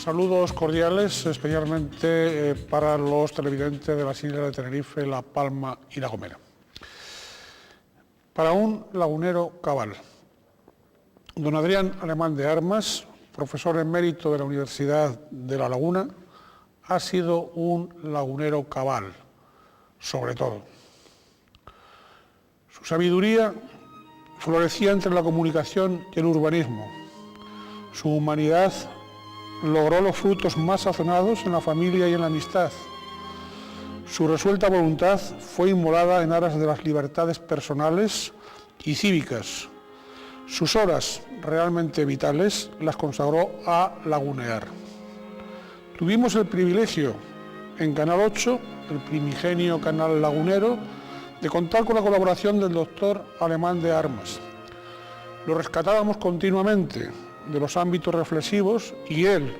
Saludos cordiales, especialmente para los televidentes de las islas de Tenerife, La Palma y La Gomera. Para un lagunero cabal. Don Adrián Alemán de Armas, profesor emérito de la Universidad de La Laguna, ha sido un lagunero cabal, sobre todo. Su sabiduría florecía entre la comunicación y el urbanismo. Su humanidad logró los frutos más sazonados en la familia y en la amistad. Su resuelta voluntad fue inmolada en aras de las libertades personales y cívicas. Sus horas realmente vitales las consagró a lagunear. Tuvimos el privilegio en Canal 8, el primigenio canal lagunero, de contar con la colaboración del doctor Alemán de Armas. Lo rescatábamos continuamente de los ámbitos reflexivos y él,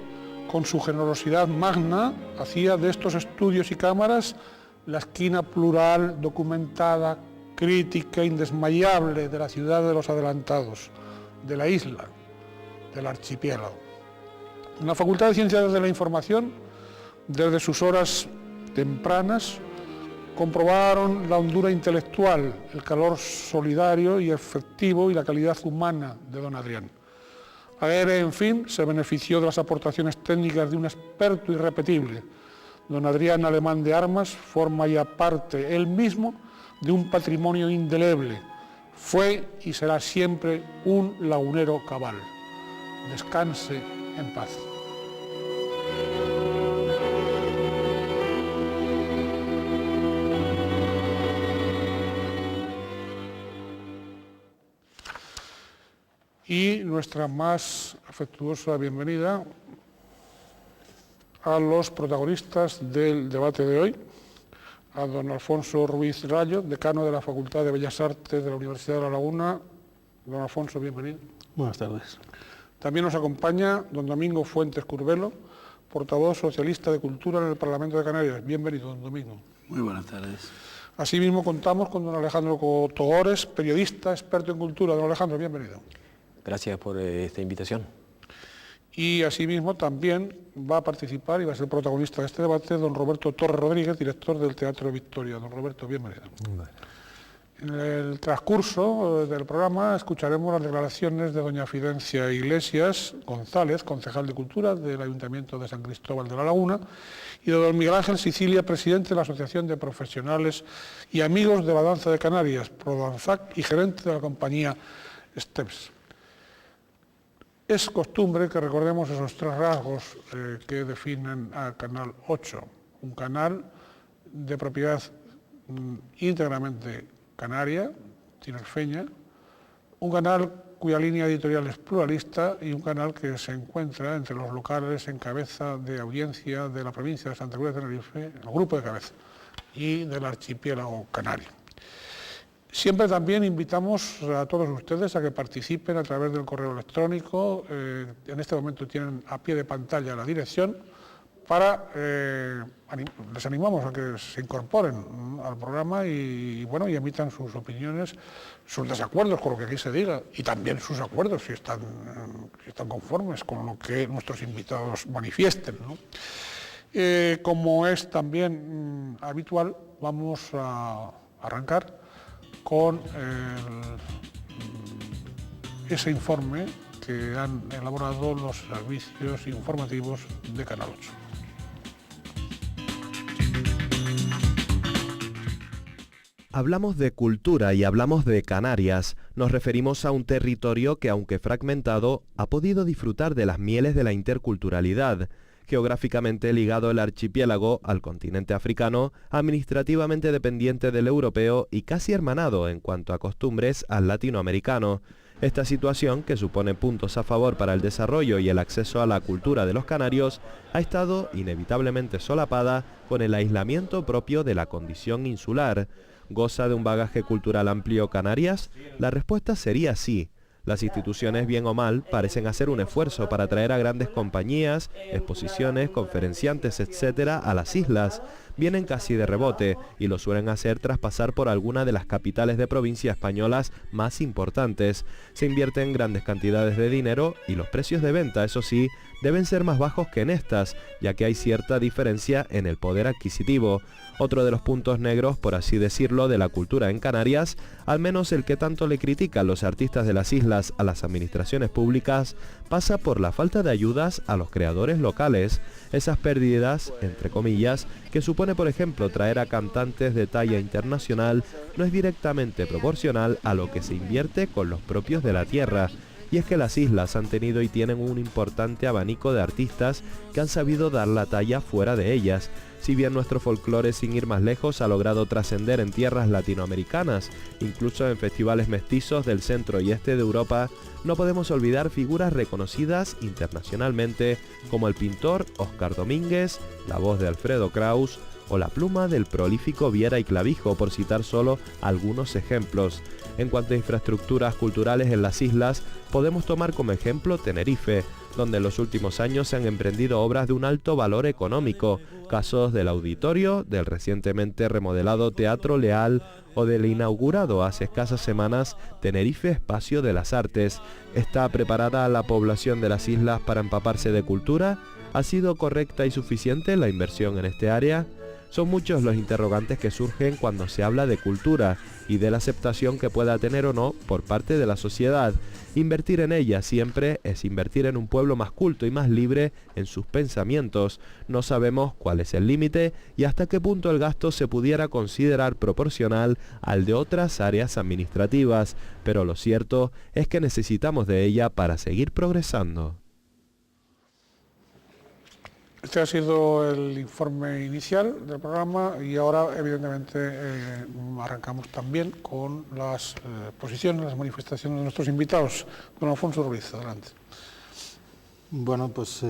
con su generosidad magna, hacía de estos estudios y cámaras la esquina plural, documentada, crítica, indesmayable de la ciudad de los adelantados, de la isla, del archipiélago. En la Facultad de Ciencias de la Información, desde sus horas tempranas, comprobaron la hondura intelectual, el calor solidario y efectivo y la calidad humana de don Adrián. AERE, en fin, se benefició de las aportaciones técnicas de un experto irrepetible. Don Adrián Alemán de Armas forma ya parte, él mismo, de un patrimonio indeleble. Fue y será siempre un lagunero cabal. Descanse en paz. Y nuestra más afectuosa bienvenida a los protagonistas del debate de hoy, a don Alfonso Ruiz Rayo, decano de la Facultad de Bellas Artes de la Universidad de La Laguna. Don Alfonso, bienvenido. Buenas tardes. También nos acompaña don Domingo Fuentes Curbelo, portavoz socialista de Cultura en el Parlamento de Canarias. Bienvenido, don Domingo. Muy buenas tardes. Asimismo contamos con don Alejandro Togores, periodista, experto en cultura. Don Alejandro, bienvenido. Gracias por esta invitación. Y asimismo también va a participar y va a ser protagonista de este debate don Roberto Torres Rodríguez, director del Teatro Victoria. Don Roberto, bienvenido. Vale. En el transcurso del programa escucharemos las declaraciones de doña Fidencia Iglesias González, concejal de Cultura del Ayuntamiento de San Cristóbal de la Laguna, y de don Miguel Ángel Sicilia, presidente de la Asociación de Profesionales y Amigos de la Danza de Canarias, Prodanzac, y gerente de la compañía STEPS. Es costumbre que recordemos esos tres rasgos que definen a Canal 8, un canal de propiedad íntegramente canaria, tinerfeña, un canal cuya línea editorial es pluralista y un canal que se encuentra entre los locales en cabeza de audiencia de la provincia de Santa Cruz de Tenerife, el grupo de cabeza, y del archipiélago canario. Siempre también invitamos a todos ustedes a que participen a través del correo electrónico. En este momento tienen a pie de pantalla la dirección para... les animamos a que se incorporen al programa y emitan sus opiniones, sus desacuerdos con lo que aquí se diga y también sus acuerdos si están conformes con lo que nuestros invitados manifiesten, ¿no? Como es también habitual, vamos a arrancar con ese informe que han elaborado los servicios informativos de Canal 8. Hablamos de cultura y hablamos de Canarias. Nos referimos a un territorio que, aunque fragmentado, ha podido disfrutar de las mieles de la interculturalidad. Geográficamente ligado el archipiélago al continente africano, administrativamente dependiente del europeo y casi hermanado en cuanto a costumbres al latinoamericano. Esta situación, que supone puntos a favor para el desarrollo y el acceso a la cultura de los canarios, ha estado inevitablemente solapada con el aislamiento propio de la condición insular. ¿Goza de un bagaje cultural amplio Canarias? La respuesta sería sí. Las instituciones, bien o mal, parecen hacer un esfuerzo para atraer a grandes compañías, exposiciones, conferenciantes, etc. a las islas, vienen casi de rebote y lo suelen hacer tras pasar por alguna de las capitales de provincia españolas más importantes. Se invierten grandes cantidades de dinero y los precios de venta, eso sí, deben ser más bajos que en estas, ya que hay cierta diferencia en el poder adquisitivo. Otro de los puntos negros, por así decirlo, de la cultura en Canarias, al menos el que tanto le critican los artistas de las islas a las administraciones públicas, pasa por la falta de ayudas a los creadores locales. Esas pérdidas, entre comillas, que supone por ejemplo traer a cantantes de talla internacional, no es directamente proporcional a lo que se invierte con los propios de la tierra. Y es que las islas han tenido y tienen un importante abanico de artistas que han sabido dar la talla fuera de ellas. Si bien nuestro folclore, sin ir más lejos, ha logrado trascender en tierras latinoamericanas, incluso en festivales mestizos del centro y este de Europa, no podemos olvidar figuras reconocidas internacionalmente como el pintor Óscar Domínguez, la voz de Alfredo Kraus o la pluma del prolífico Viera y Clavijo, por citar solo algunos ejemplos. En cuanto a infraestructuras culturales en las islas, podemos tomar como ejemplo Tenerife, donde en los últimos años se han emprendido obras de un alto valor económico, casos del auditorio, del recientemente remodelado Teatro Leal o del inaugurado hace escasas semanas Tenerife Espacio de las Artes. ¿Está preparada la población de las islas para empaparse de cultura? ¿Ha sido correcta y suficiente la inversión en este área? Son muchos los interrogantes que surgen cuando se habla de cultura y de la aceptación que pueda tener o no por parte de la sociedad. Invertir en ella siempre es invertir en un pueblo más culto y más libre en sus pensamientos. No sabemos cuál es el límite y hasta qué punto el gasto se pudiera considerar proporcional al de otras áreas administrativas, pero lo cierto es que necesitamos de ella para seguir progresando. Este ha sido el informe inicial del programa y ahora, evidentemente, arrancamos también con las posiciones, las manifestaciones de nuestros invitados. Don Alfonso Ruiz, adelante. Bueno, pues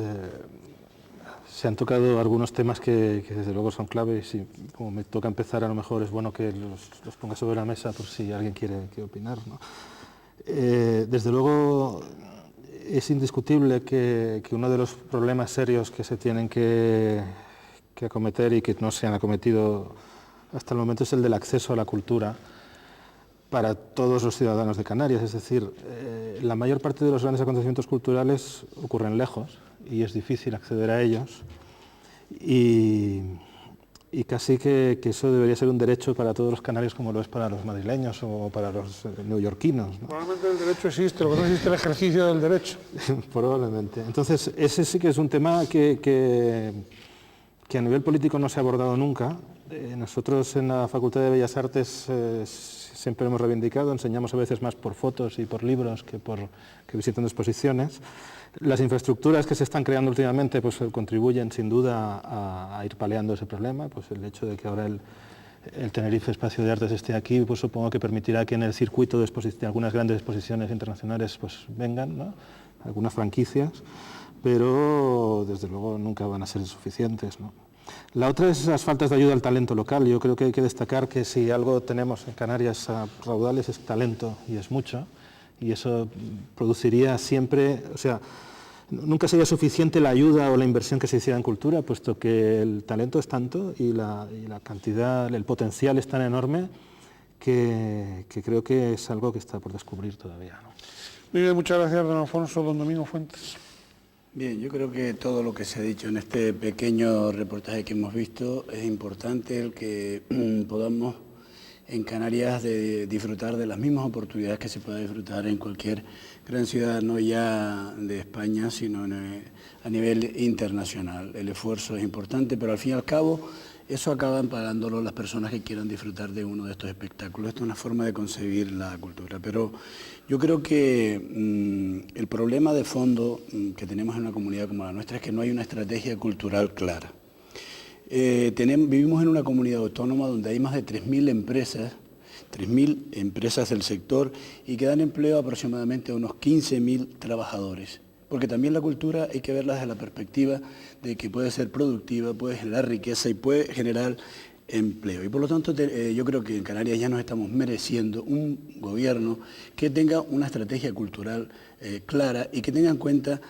se han tocado algunos temas que desde luego son claves y como me toca empezar, a lo mejor es bueno que los ponga sobre la mesa por si alguien quiere opinar, ¿no? Desde luego, es indiscutible que uno de los problemas serios que se tienen que acometer y que no se han acometido hasta el momento es el del acceso a la cultura para todos los ciudadanos de Canarias. Es decir, la mayor parte de los grandes acontecimientos culturales ocurren lejos y es difícil acceder a ellos y casi que eso debería ser un derecho para todos los canarios como lo es para los madrileños o para los neoyorquinos, ¿no? Probablemente el derecho existe, lo que no existe es el ejercicio del derecho. Probablemente. Entonces, ese sí que es un tema que a nivel político no se ha abordado nunca. Nosotros en la Facultad de Bellas Artes siempre hemos reivindicado, enseñamos a veces más por fotos y por libros que visitando exposiciones. Las infraestructuras que se están creando últimamente pues, contribuyen sin duda a ir paliando ese problema. Pues el hecho de que ahora el Tenerife Espacio de Artes esté aquí, pues supongo que permitirá que en el circuito de algunas grandes exposiciones internacionales pues, vengan, ¿no? Algunas franquicias, pero desde luego nunca van a ser suficientes, ¿no? La otra es las faltas de ayuda al talento local. Yo creo que hay que destacar que si algo tenemos en Canarias a raudales es talento, y es mucho, y eso produciría siempre, o sea, nunca sería suficiente la ayuda o la inversión que se hiciera en cultura, puesto que el talento es tanto y la cantidad, el potencial es tan enorme que creo que es algo que está por descubrir todavía, ¿no? Muy bien, muchas gracias, don Alfonso. Don Domingo Fuentes. Bien, yo creo que todo lo que se ha dicho en este pequeño reportaje que hemos visto es importante el que podamos en Canarias de disfrutar de las mismas oportunidades que se pueda disfrutar en cualquier gran ciudad, no ya de España, sino a nivel internacional. El esfuerzo es importante, pero al fin y al cabo eso acaban pagándolo las personas que quieran disfrutar de uno de estos espectáculos. Esto es una forma de concebir la cultura, pero yo creo que el problema de fondo que tenemos en una comunidad como la nuestra es que no hay una estrategia cultural clara. Vivimos en una comunidad autónoma donde hay más de 3.000 empresas del sector y que dan empleo aproximadamente a unos 15.000 trabajadores. Porque también la cultura hay que verla desde la perspectiva de que puede ser productiva, puede generar riqueza y puede generar empleo. Y por lo tanto yo creo que en Canarias ya nos estamos mereciendo un gobierno que tenga una estrategia cultural clara y que tenga en cuenta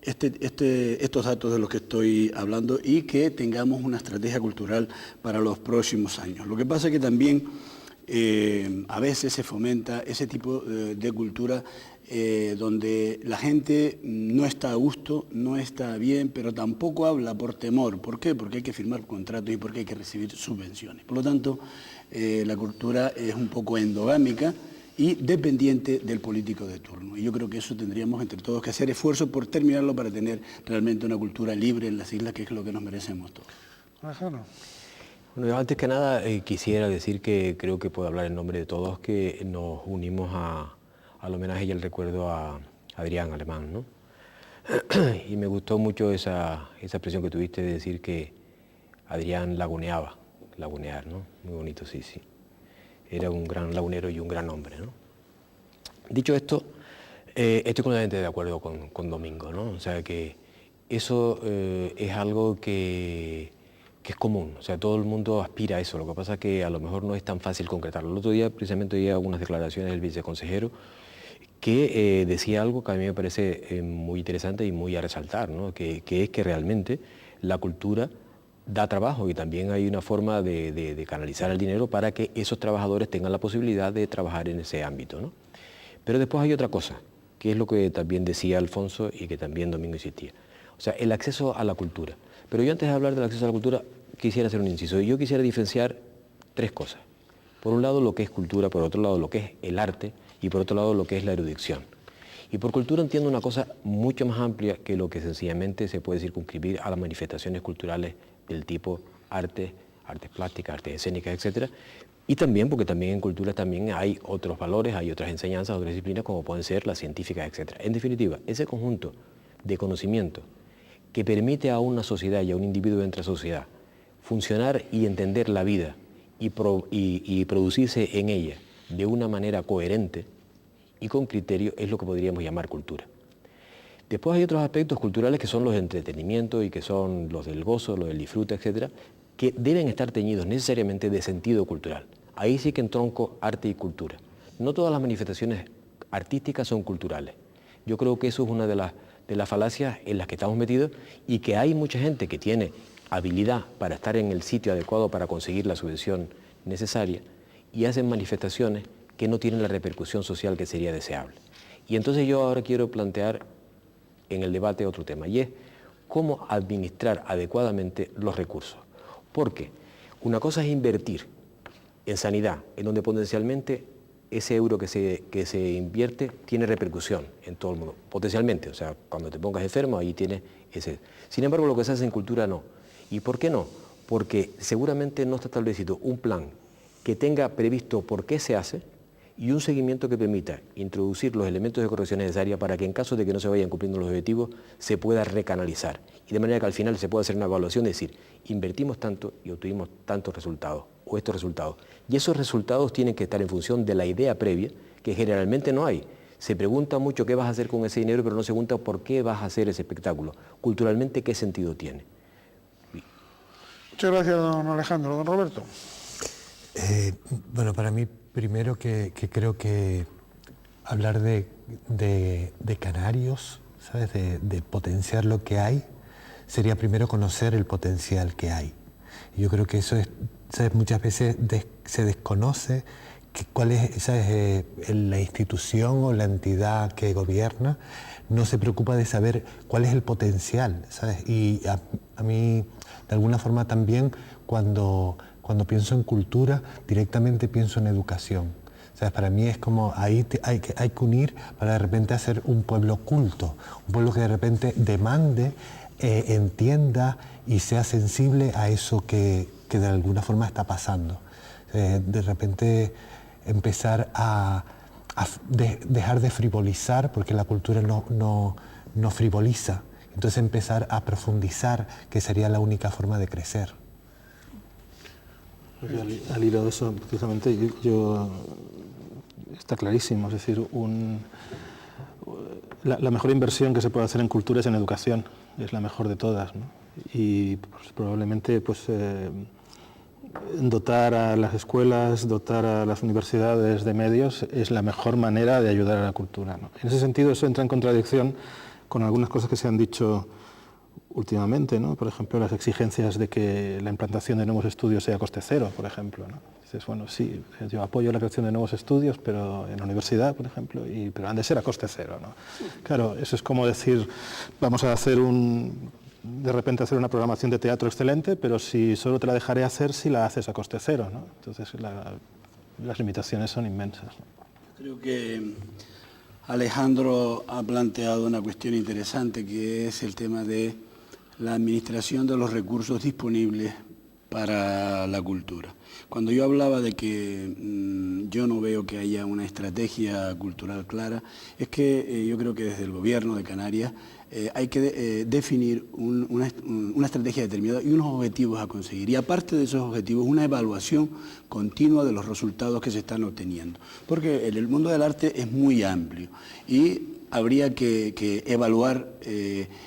estos datos de los que estoy hablando y que tengamos una estrategia cultural para los próximos años. Lo que pasa es que también a veces se fomenta ese tipo de cultura donde la gente no está a gusto, no está bien, pero tampoco habla por temor. ¿Por qué? Porque hay que firmar contratos y porque hay que recibir subvenciones. Por lo tanto, la cultura es un poco endogámica y dependiente del político de turno. Y yo creo que eso tendríamos entre todos que hacer esfuerzo por terminarlo para tener realmente una cultura libre en las islas, que es lo que nos merecemos todos. Alejandro. Bueno, yo antes que nada quisiera decir que creo que puedo hablar en nombre de todos, que nos unimos al homenaje y al recuerdo a Adrián Alemán, ¿no? Y me gustó mucho esa expresión que tuviste de decir que Adrián lagunear, ¿no? Muy bonito, sí. Era un gran lagunero y un gran hombre, ¿no? Dicho esto, estoy completamente de acuerdo con Domingo, ¿no? O sea que eso es algo que es común, o sea, todo el mundo aspira a eso, lo que pasa es que a lo mejor no es tan fácil concretarlo. El otro día precisamente oí algunas declaraciones del viceconsejero que decía algo que a mí me parece muy interesante y muy a resaltar, ¿no? Que es que realmente la cultura da trabajo y también hay una forma de canalizar el dinero para que esos trabajadores tengan la posibilidad de trabajar en ese ámbito, ¿no? Pero después hay otra cosa, que es lo que también decía Alfonso y que también Domingo insistía, o sea, el acceso a la cultura. Pero yo antes de hablar del acceso a la cultura quisiera hacer un inciso. Yo quisiera diferenciar tres cosas. Por un lado lo que es cultura, por otro lado lo que es el arte y por otro lado lo que es la erudición. Y por cultura entiendo una cosa mucho más amplia que lo que sencillamente se puede circunscribir a las manifestaciones culturales del tipo arte, artes plásticas, artes escénicas, etc. Y también porque también en cultura también hay otros valores, hay otras enseñanzas, otras disciplinas como pueden ser las científicas, etc. En definitiva, ese conjunto de conocimiento que permite a una sociedad y a un individuo dentro de la sociedad funcionar y entender la vida y producirse en ella de una manera coherente y con criterio es lo que podríamos llamar cultura. Después hay otros aspectos culturales que son los de entretenimiento y que son los del gozo, los del disfrute, etcétera, que deben estar teñidos necesariamente de sentido cultural. Ahí sí que entronco arte y cultura. No todas las manifestaciones artísticas son culturales. Yo creo que eso es una de las falacias en las que estamos metidos y que hay mucha gente que tiene habilidad para estar en el sitio adecuado para conseguir la subvención necesaria y hacen manifestaciones que no tienen la repercusión social que sería deseable. Y entonces yo ahora quiero plantear en el debate otro tema, y es cómo administrar adecuadamente los recursos. Porque una cosa es invertir en sanidad, en donde potencialmente ese euro que se invierte tiene repercusión en todo el mundo, potencialmente, o sea, cuando te pongas enfermo, ahí tienes ese. Sin embargo, lo que se hace en cultura no. ¿Y por qué no? Porque seguramente no está establecido un plan que tenga previsto por qué se hace y un seguimiento que permita introducir los elementos de corrección necesarios para que en caso de que no se vayan cumpliendo los objetivos se pueda recanalizar y de manera que al final se pueda hacer una evaluación, es decir, invertimos tanto y obtuvimos tantos resultados o estos resultados. Y esos resultados tienen que estar en función de la idea previa, que generalmente no hay. Se pregunta mucho qué vas a hacer con ese dinero, pero no se pregunta por qué vas a hacer ese espectáculo. Culturalmente, ¿qué sentido tiene? Muchas gracias, don Alejandro. Don Roberto. Bueno, para mí, primero que creo que hablar de canarios, ¿sabes? De potenciar lo que hay, sería primero conocer el potencial que hay. Y yo creo que eso es, ¿sabes? Muchas veces se desconoce cuál es, ¿sabes? La institución o la entidad que gobierna no se preocupa de saber cuál es el potencial, ¿sabes? Y a mí, de alguna forma también, cuando pienso en cultura, directamente pienso en educación. ¿Sabes? Para mí es como, ahí hay que unir para de repente hacer un pueblo culto, un pueblo que de repente demande, entienda y sea sensible a eso que de alguna forma está pasando. De repente empezar a dejar de frivolizar, porque la cultura no frivoliza. Entonces empezar a profundizar, que sería la única forma de crecer. Al hilo de eso, precisamente, yo está clarísimo, es decir, la mejor inversión que se puede hacer en cultura es en educación, es la mejor de todas, ¿no? Y pues, probablemente pues, dotar a las escuelas, dotar a las universidades de medios es la mejor manera de ayudar a la cultura, ¿no? En ese sentido, eso entra en contradicción con algunas cosas que se han dicho últimamente, ¿no? Por ejemplo, las exigencias de que la implantación de nuevos estudios sea coste cero, por ejemplo, ¿no? Dices, bueno, sí, yo apoyo la creación de nuevos estudios, pero en la universidad, por ejemplo, pero han de ser a coste cero, ¿no? Claro, eso es como decir, vamos a hacer de repente hacer una programación de teatro excelente, pero si solo te la dejaré hacer si la haces a coste cero, ¿no? Entonces las limitaciones son inmensas, ¿no? Creo que Alejandro ha planteado una cuestión interesante, que es el tema de la administración de los recursos disponibles para la cultura. Cuando yo hablaba de que yo no veo que haya una estrategia cultural clara, es que yo creo que desde el gobierno de Canarias hay que definir una estrategia determinada y unos objetivos a conseguir. Y aparte de esos objetivos, una evaluación continua de los resultados que se están obteniendo. Porque el mundo del arte es muy amplio y habría que evaluar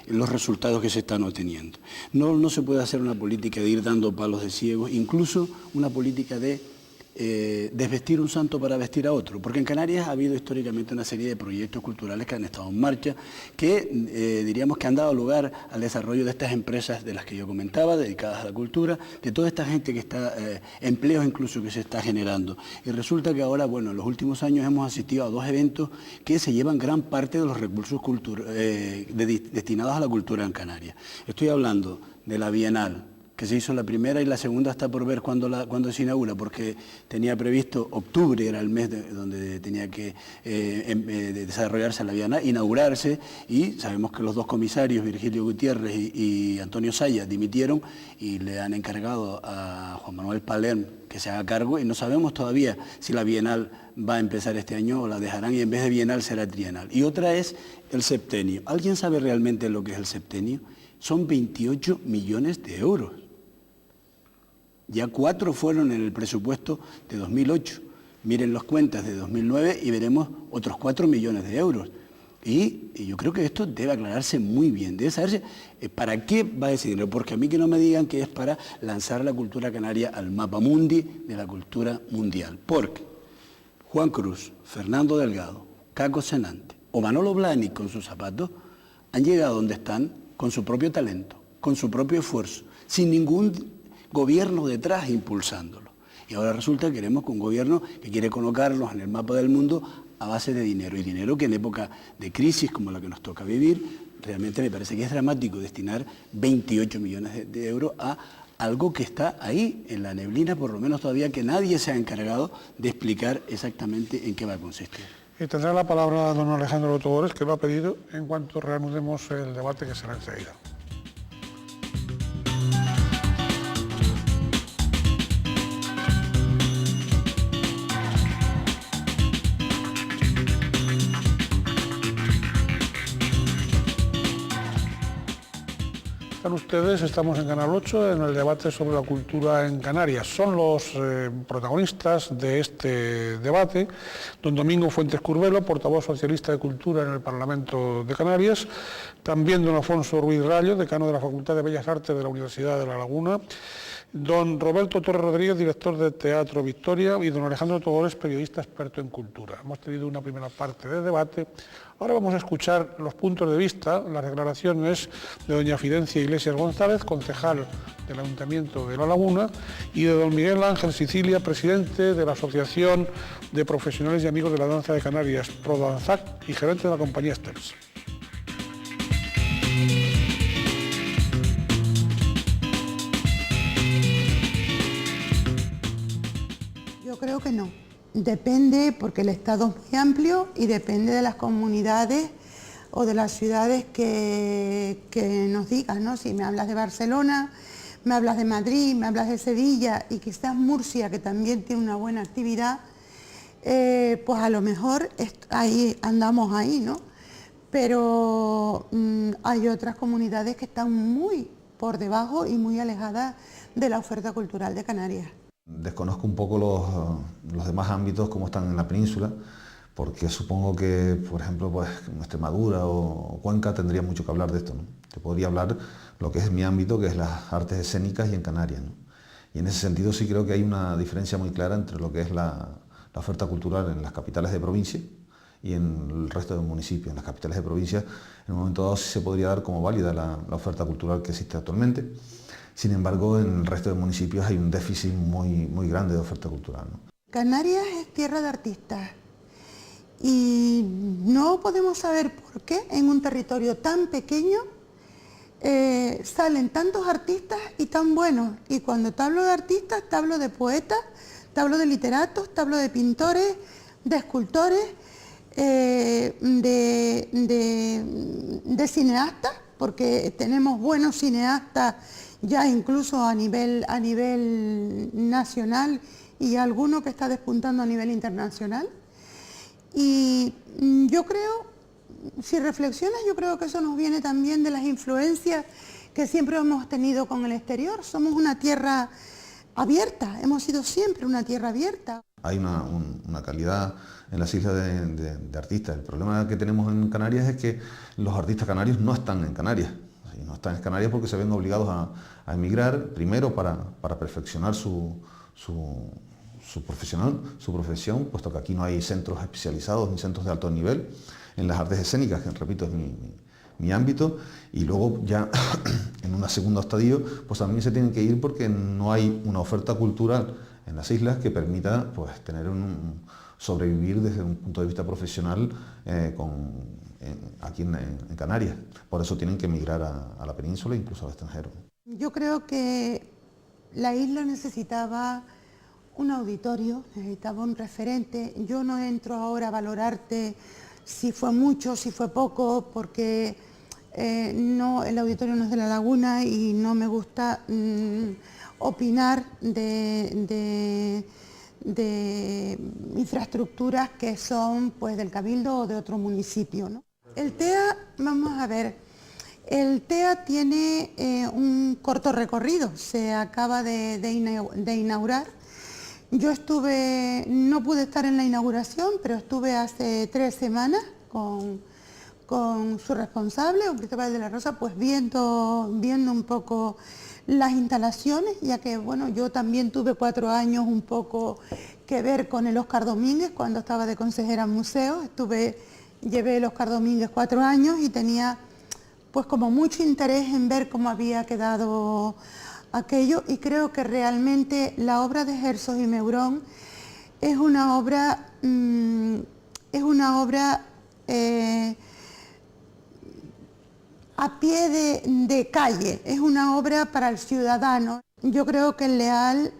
los resultados que se están obteniendo. No se puede hacer una política de ir dando palos de ciegos, incluso una política de desvestir un santo para vestir a otro, porque en Canarias ha habido históricamente una serie de proyectos culturales que han estado en marcha, que diríamos que han dado lugar al desarrollo de estas empresas de las que yo comentaba, dedicadas a la cultura, de toda esta gente que está, empleos incluso que se está generando. Y resulta que ahora, bueno, en los últimos años hemos asistido a 2 eventos que se llevan gran parte de los recursos destinados a la cultura en Canarias. Estoy hablando de la Bienal, que se hizo la primera, y la segunda está por ver cuándo se inaugura, porque tenía previsto octubre, era el mes donde tenía que desarrollarse la Bienal, inaugurarse, y sabemos que los 2 comisarios, Virgilio Gutiérrez y Antonio Saya, dimitieron y le han encargado a Juan Manuel Palerm que se haga cargo, y no sabemos todavía si la Bienal va a empezar este año o la dejarán, y en vez de Bienal será trienal. Y otra es el septenio. ¿Alguien sabe realmente lo que es el septenio? Son 28 millones de euros. Ya 4 fueron en el presupuesto de 2008. Miren las cuentas de 2009 y veremos otros 4 millones de euros. Y yo creo que esto debe aclararse muy bien, debe saberse para qué va ese dinero, porque a mí que no me digan que es para lanzar la cultura canaria al mapa mundi de la cultura mundial. Porque Juan Cruz, Fernando Delgado, Caco Senante o Manolo Blahnik con sus zapatos han llegado donde están con su propio talento, con su propio esfuerzo, sin ningún gobierno detrás impulsándolo. Y ahora resulta que queremos que un gobierno que quiere colocarlos en el mapa del mundo a base de dinero, y dinero que en época de crisis como la que nos toca vivir, realmente me parece que es dramático destinar 28 millones de euros a algo que está ahí, en la neblina, por lo menos todavía, que nadie se ha encargado de explicar exactamente en qué va a consistir. Y tendrá la palabra don Alejandro Togores, que lo ha pedido en cuanto reanudemos el debate, que será enseguida. Estamos en Canal 8 en el debate sobre la cultura en Canarias. Son los protagonistas de este debate don Domingo Fuentes Curbelo, portavoz socialista de Cultura en el Parlamento de Canarias, también don Afonso Ruiz Rallo, decano de la Facultad de Bellas Artes de la Universidad de La Laguna, don Roberto Torres Rodríguez, director de Teatro Victoria, y don Alejandro Togores, periodista experto en cultura. Hemos tenido una primera parte de debate. Ahora vamos a escuchar los puntos de vista, las declaraciones de doña Fidencia Iglesias González, concejal del Ayuntamiento de La Laguna, y de don Miguel Ángel Sicilia, presidente de la Asociación de Profesionales y Amigos de la Danza de Canarias, Prodanzac, y gerente de la compañía Steps. Yo creo que no. Depende, porque el Estado es muy amplio y depende de las comunidades o de las ciudades que nos digan, ¿no? Si me hablas de Barcelona, me hablas de Madrid, me hablas de Sevilla y quizás Murcia, que también tiene una buena actividad, pues a lo mejor ahí andamos ahí, ¿no? Pero hay otras comunidades que están muy por debajo y muy alejadas de la oferta cultural de Canarias. Desconozco un poco los demás ámbitos, cómo están en la península, porque supongo que, por ejemplo, pues, en Extremadura o Cuenca tendría mucho que hablar de esto, ¿no? Te podría hablar lo que es mi ámbito, que es las artes escénicas y en Canarias, ¿no? Y en ese sentido sí creo que hay una diferencia muy clara entre lo que es la oferta cultural en las capitales de provincia y en el resto de municipios, en las capitales de provincia, en un momento dado sí se podría dar como válida la oferta cultural que existe actualmente. Sin embargo, en el resto de municipios hay un déficit muy grande de oferta cultural, ¿no? Canarias es tierra de artistas y no podemos saber por qué en un territorio tan pequeño salen tantos artistas y tan buenos. Y cuando te hablo de artistas, te hablo de poetas, te hablo de literatos, te hablo de pintores, de escultores, de cineastas, porque tenemos buenos cineastas ya incluso a nivel nacional y alguno que está despuntando a nivel internacional. Y yo creo, si reflexionas, yo creo que eso nos viene también de las influencias que siempre hemos tenido con el exterior. Somos una tierra abierta, hemos sido siempre una tierra abierta. Hay una calidad en las islas de artistas. El problema que tenemos en Canarias es que los artistas canarios no están en Canarias. No están en Canarias porque se ven obligados a emigrar, primero para perfeccionar su profesión, puesto que aquí no hay centros especializados ni centros de alto nivel en las artes escénicas, que repito es mi ámbito, y luego ya en un segundo estadio pues también se tienen que ir porque no hay una oferta cultural en las islas que permita pues tener sobrevivir desde un punto de vista profesional aquí en Canarias. Por eso tienen que emigrar a la península e incluso al extranjero. Yo creo que la isla necesitaba un auditorio, necesitaba un referente. Yo no entro ahora a valorarte si fue mucho, si fue poco, porque el auditorio no es de La Laguna y no me gusta opinar de infraestructuras que son pues del Cabildo o de otro municipio, ¿no? El TEA, vamos a ver, el TEA tiene un corto recorrido, se acaba de inaugurar. Yo no pude estar en la inauguración, pero estuve hace 3 semanas con su responsable, don Cristóbal de la Rosa, pues viendo un poco las instalaciones, ya que bueno, yo también tuve 4 años un poco que ver con el Óscar Domínguez cuando estaba de consejera en museo. Llevé el Óscar Domínguez 4 años y tenía pues como mucho interés en ver cómo había quedado aquello, y creo que realmente la obra de Gersos y Meurón es una obra a pie de calle, es una obra para el ciudadano. Yo creo que el Leal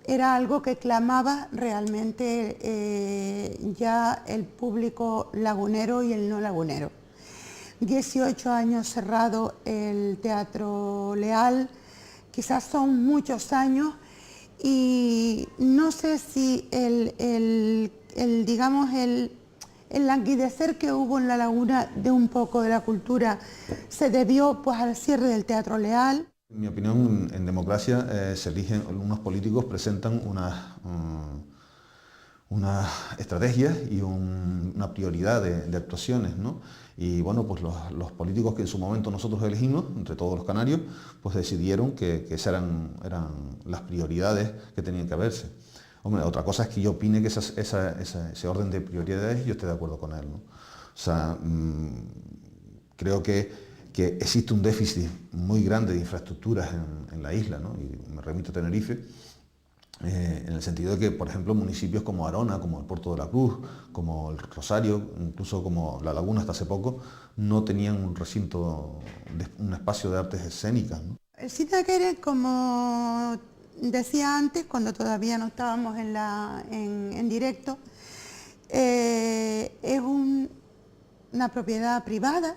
era algo que clamaba realmente ya el público lagunero y el no lagunero. 18 años cerrado el Teatro Leal, quizás son muchos años, y no sé si el languidecer que hubo en La Laguna de un poco de la cultura se debió pues al cierre del Teatro Leal. En mi opinión, en democracia se eligen, unos políticos presentan una estrategia y una prioridad de actuaciones, ¿no? Y bueno, pues los políticos que en su momento nosotros elegimos, entre todos los canarios, pues decidieron que esas eran las prioridades que tenían que haberse. Hombre, otra cosa es que yo opine que ese orden de prioridades yo esté de acuerdo con él, ¿no? O sea, creo que existe un déficit muy grande de infraestructuras en la isla, ¿no? Y me remito a Tenerife, en el sentido de que, por ejemplo, municipios como Arona, como el Puerto de la Cruz, como el Rosario, incluso como La Laguna hasta hace poco, no tenían un recinto, un espacio de artes escénicas, ¿no? El Citaquere, como decía antes, cuando todavía no estábamos en directo, es una propiedad privada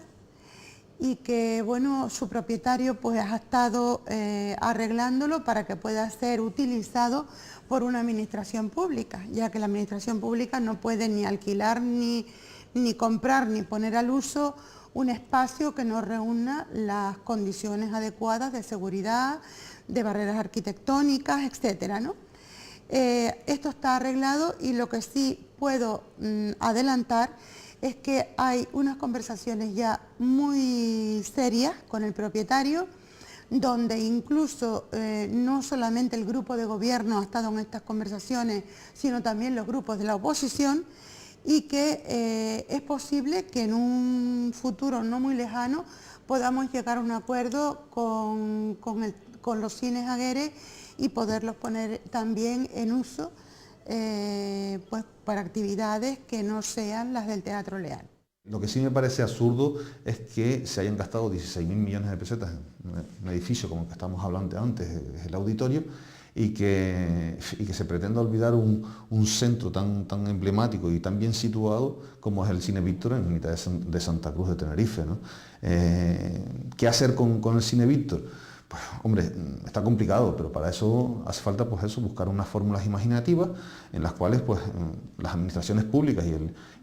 y que bueno, su propietario pues ha estado arreglándolo para que pueda ser utilizado por una administración pública, ya que la administración pública no puede ni alquilar, ni comprar, ni poner al uso un espacio que no reúna las condiciones adecuadas de seguridad, de barreras arquitectónicas, etcétera, ¿no? Esto está arreglado, y lo que sí puedo adelantar es que hay unas conversaciones ya muy serias con el propietario, donde incluso no solamente el grupo de gobierno ha estado en estas conversaciones, sino también los grupos de la oposición, y que es posible que en un futuro no muy lejano podamos llegar a un acuerdo con los cines Aguirre y poderlos poner también en uso pues para actividades que no sean las del Teatro Leal. Lo que sí me parece absurdo es que se hayan gastado 16.000 millones de pesetas en un edificio como el que estamos hablando antes, el auditorio, y que se pretenda olvidar un centro tan emblemático y tan bien situado como es el Cine Víctor en mitad de Santa Cruz de Tenerife, ¿no? ¿Qué hacer con el Cine Víctor? Pues hombre, está complicado, pero para eso hace falta pues eso, buscar unas fórmulas imaginativas en las cuales pues las administraciones públicas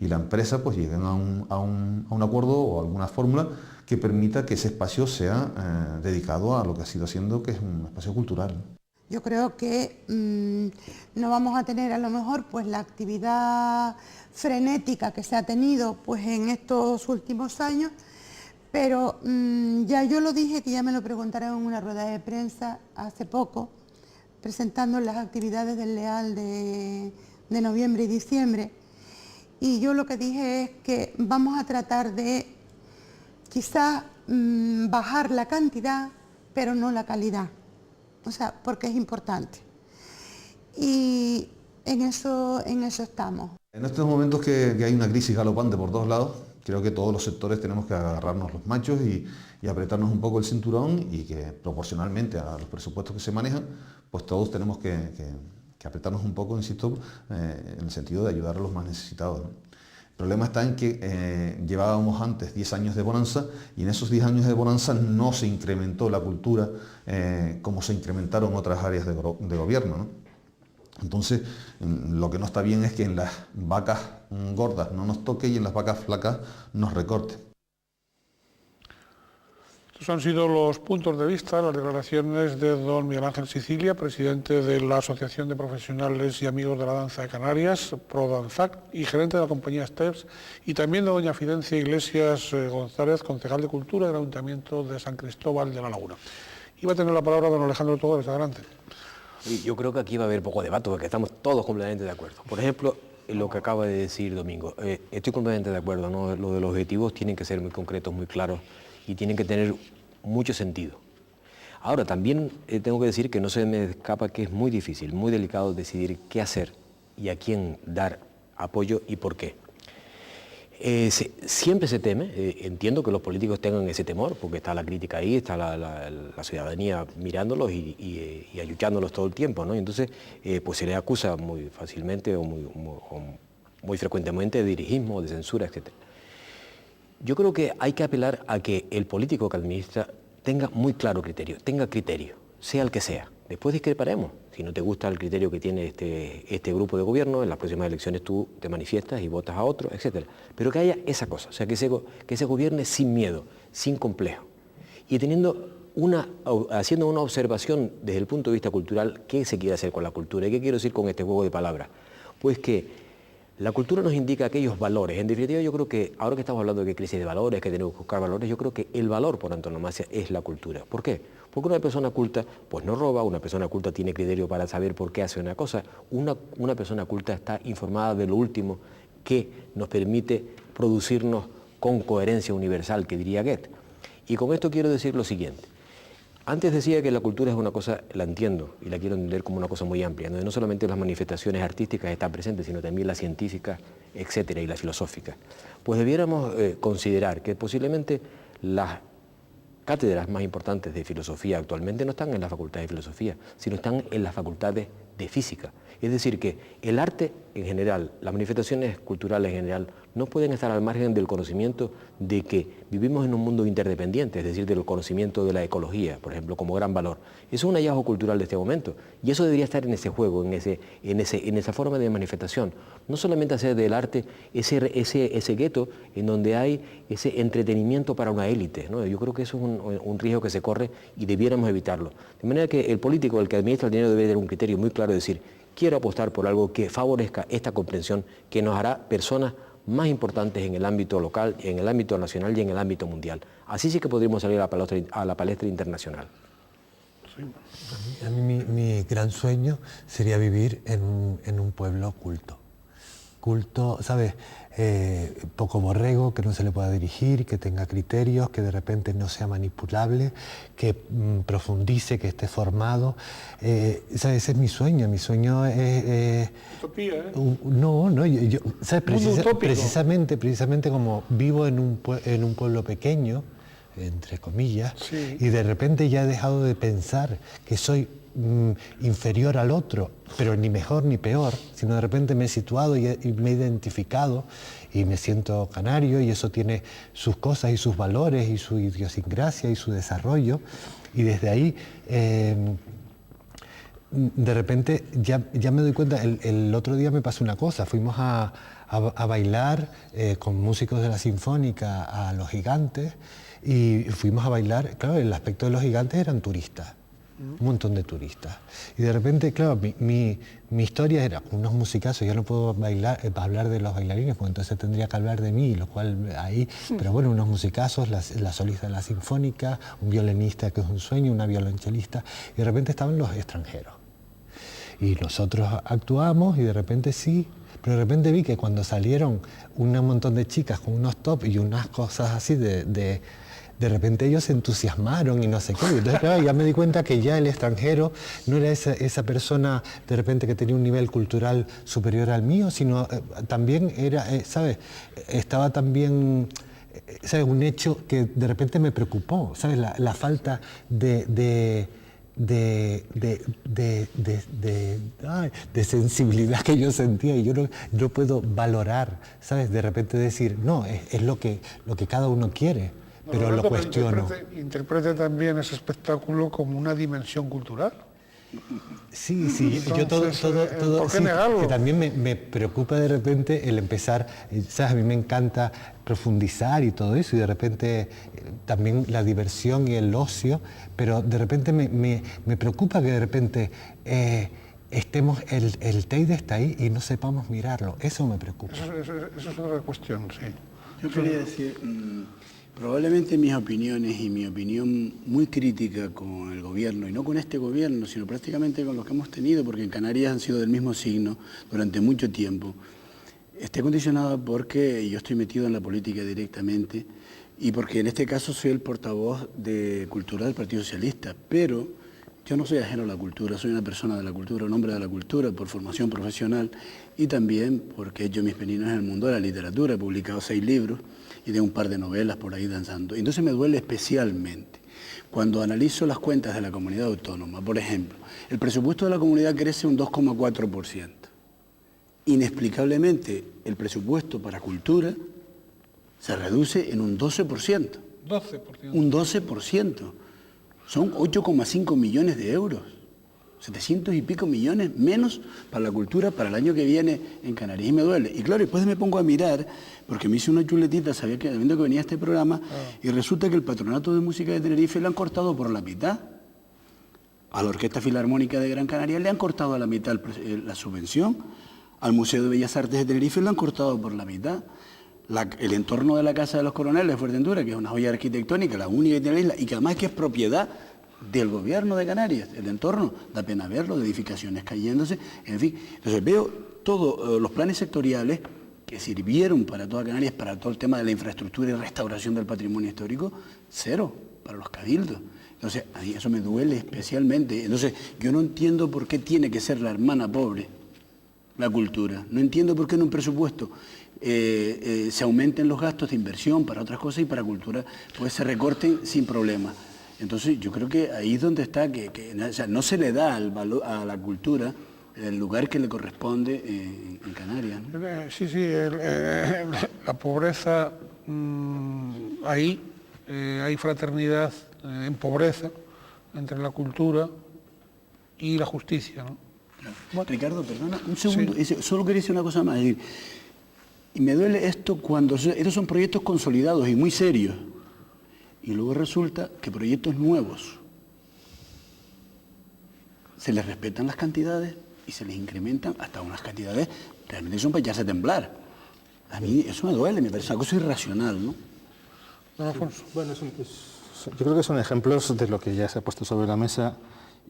y la empresa pues lleguen a un acuerdo o a alguna fórmula que permita que ese espacio sea dedicado a lo que ha sido siendo, que es un espacio cultural. Yo creo que no vamos a tener a lo mejor pues la actividad frenética que se ha tenido pues en estos últimos años, pero ya yo lo dije, que ya me lo preguntaron en una rueda de prensa hace poco, presentando las actividades del Leal de noviembre y diciembre, y yo lo que dije es que vamos a tratar de quizás bajar la cantidad, pero no la calidad, o sea, porque es importante. Y en eso estamos. En estos momentos que hay una crisis galopante por todos lados, creo que todos los sectores tenemos que agarrarnos los machos y apretarnos un poco el cinturón, y que proporcionalmente a los presupuestos que se manejan, pues todos tenemos que apretarnos un poco, insisto, en el sentido de ayudar a los más necesitados, ¿no? El problema está en que llevábamos antes 10 años de bonanza, y en esos 10 años de bonanza no se incrementó la cultura como se incrementaron otras áreas de gobierno, ¿no? Entonces, lo que no está bien es que en las vacas gordas no nos toque y en las vacas flacas nos recorte. Estos han sido los puntos de vista, las declaraciones de don Miguel Ángel Sicilia, presidente de la Asociación de Profesionales y Amigos de la Danza de Canarias, ProDanzac, y gerente de la compañía Steps, y también de doña Fidencia Iglesias González, concejal de Cultura del Ayuntamiento de San Cristóbal de la Laguna. Iba a tener la palabra don Alejandro Togores, adelante. Yo creo que aquí va a haber poco debate, porque estamos todos completamente de acuerdo. Por ejemplo, lo que acaba de decir Domingo, estoy completamente de acuerdo, ¿no? Lo de los objetivos tienen que ser muy concretos, muy claros, y tienen que tener mucho sentido. Ahora, también tengo que decir que no se me escapa que es muy difícil, muy delicado decidir qué hacer y a quién dar apoyo y por qué. Siempre se teme, entiendo que los políticos tengan ese temor, porque está la crítica ahí, está la ciudadanía mirándolos y ayuchándolos todo el tiempo, ¿no? Y entonces pues se les acusa muy fácilmente o muy frecuentemente de dirigismo, de censura, etc. Yo creo que hay que apelar a que el político que administra tenga muy claro criterio, tenga criterio, sea el que sea. Después discreparemos. Si no te gusta el criterio que tiene este grupo de gobierno, en las próximas elecciones tú te manifiestas y votas a otro, etc. Pero que haya esa cosa, o sea, que se gobierne sin miedo, sin complejo. Y haciendo una observación desde el punto de vista cultural, ¿qué se quiere hacer con la cultura? ¿Y qué quiero decir con este juego de palabras? Pues que la cultura nos indica aquellos valores. En definitiva, yo creo que, ahora que estamos hablando de crisis de valores, que tenemos que buscar valores, yo creo que el valor por antonomasia es la cultura. ¿Por qué? Porque una persona culta pues no roba, una persona culta tiene criterio para saber por qué hace una cosa, una persona culta está informada de lo último que nos permite producirnos con coherencia universal, que diría Goethe. Y con esto quiero decir lo siguiente. Antes decía que la cultura es una cosa, la entiendo y la quiero entender como una cosa muy amplia, donde no solamente las manifestaciones artísticas están presentes, sino también las científicas, etcétera, y las filosóficas. Pues debiéramos considerar que posiblemente las cátedras más importantes de filosofía actualmente no están en la Facultad de Filosofía, sino están en las facultades de Física. Es decir, que el arte en general, las manifestaciones culturales en general, no pueden estar al margen del conocimiento de que vivimos en un mundo interdependiente, es decir, del conocimiento de la ecología, por ejemplo, como gran valor. Eso es un hallazgo cultural de este momento, y eso debería estar en ese juego, en esa forma de manifestación. No solamente hacer del arte ese gueto en donde hay ese entretenimiento para una élite, ¿no? Yo creo que eso es un riesgo que se corre y debiéramos evitarlo. De manera que el político, el que administra el dinero, debe tener un criterio muy claro de decir, quiero apostar por algo que favorezca esta comprensión, que nos hará personas más importantes en el ámbito local, en el ámbito nacional y en el ámbito mundial. Así sí que podríamos salir a la palestra internacional. A mí mi gran sueño sería vivir en un pueblo culto, culto, ¿sabes? Poco borrego, que no se le pueda dirigir, que tenga criterios, que de repente no sea manipulable, que profundice, que esté formado. ¿Sabes? Ese es mi sueño es... Utopía, ¿eh? No, ¿sabes? Utópico. Precisamente como vivo en un pueblo pequeño, entre comillas, Sí. y de repente ya he dejado de pensar que soy inferior al otro, pero ni mejor ni peor, sino de repente me he situado y me he identificado y me siento canario, y eso tiene sus cosas y sus valores y su idiosincrasia y su desarrollo, y desde ahí de repente ya me doy cuenta. El otro día me pasó una cosa, fuimos a bailar con músicos de la Sinfónica a Los Gigantes, y fuimos a bailar. Claro, el aspecto de Los Gigantes eran turistas, un montón de turistas, y de repente, claro, mi historia era unos musicazos. Yo no puedo hablar de los bailarines, porque entonces tendría que hablar de mí, lo cual ahí, pero bueno, unos musicazos, la solista de la Sinfónica, un violinista que es un sueño, una violonchelista, y de repente estaban los extranjeros. Y nosotros actuamos, y de repente sí, pero de repente vi que cuando salieron un montón de chicas con unos tops y unas cosas así, de repente ellos se entusiasmaron y no sé qué. Entonces, claro, ya me di cuenta que ya el extranjero no era esa persona de repente que tenía un nivel cultural superior al mío, sino también era, ¿sabes? Estaba también, ¿sabes? Un hecho que de repente me preocupó, ¿sabes? La falta de sensibilidad que yo sentía, y yo no puedo valorar, ¿sabes? De repente decir, no, es lo que cada uno quiere. Pero lo cuestiono. Interprete también ese espectáculo como una dimensión cultural. Sí, Entonces, yo todo ¿por qué sí, negarlo? que también me preocupa de repente el empezar, ¿sabes? A mí me encanta profundizar y todo eso, y de repente también la diversión y el ocio, pero de repente me preocupa que de repente estemos, el Teide está ahí y no sepamos mirarlo. Eso me preocupa. Eso es otra cuestión, sí. Yo quería decir, probablemente mis opiniones y mi opinión muy crítica con el gobierno, y no con este gobierno, sino prácticamente con los que hemos tenido, porque en Canarias han sido del mismo signo durante mucho tiempo, esté condicionada porque yo estoy metido en la política directamente, y porque en este caso soy el portavoz de cultura del Partido Socialista, pero yo no soy ajeno a la cultura, soy una persona de la cultura, un hombre de la cultura por formación profesional, y también porque he hecho mis pininos en el mundo de la literatura, he publicado 6 libros y de un par de novelas por ahí danzando. Entonces me duele especialmente cuando analizo las cuentas de la comunidad autónoma. Por ejemplo, el presupuesto de la comunidad crece un 2,4%. Inexplicablemente, el presupuesto para cultura se reduce en un 12%. 12%. Un 12%. Son 8,5 millones de euros. 700 y pico millones menos para la cultura para el año que viene en Canarias, y me duele. Y claro, después me pongo a mirar, porque me hice una chuletita sabiendo que venía este programa, y resulta que el Patronato de Música de Tenerife le han cortado por la mitad. A la Orquesta Filarmónica de Gran Canaria le han cortado a la mitad la subvención. Al Museo de Bellas Artes de Tenerife le han cortado por la mitad. El entorno de la Casa de los Coroneles de Fuerteventura, que es una joya arquitectónica, la única que tiene la isla, y que además que es propiedad del gobierno de Canarias, el entorno, da pena verlo, de edificaciones cayéndose, en fin. Entonces veo todos los planes sectoriales que sirvieron para toda Canarias, para todo el tema de la infraestructura y restauración del patrimonio histórico, cero para los cabildos. Entonces, a mí eso me duele especialmente. Entonces, yo no entiendo por qué tiene que ser la hermana pobre la cultura. No entiendo por qué en un presupuesto se aumenten los gastos de inversión para otras cosas y para cultura pues se recorten sin problema. Entonces yo creo que ahí es donde está, o sea, no se le da al valor a la cultura el lugar que le corresponde en Canarias, ¿no? Sí, la pobreza, ahí hay fraternidad en pobreza entre la cultura y la justicia, ¿no? Bueno, Ricardo, perdona, un segundo, sí. Solo quería decir una cosa más. Es decir, y me duele esto cuando estos son proyectos consolidados y muy serios, y luego resulta que proyectos nuevos se les respetan las cantidades y se les incrementan hasta unas cantidades realmente son para echarse a temblar. A mí eso me duele, me parece una cosa irracional, ¿no? Bueno, yo creo que son ejemplos de lo que ya se ha puesto sobre la mesa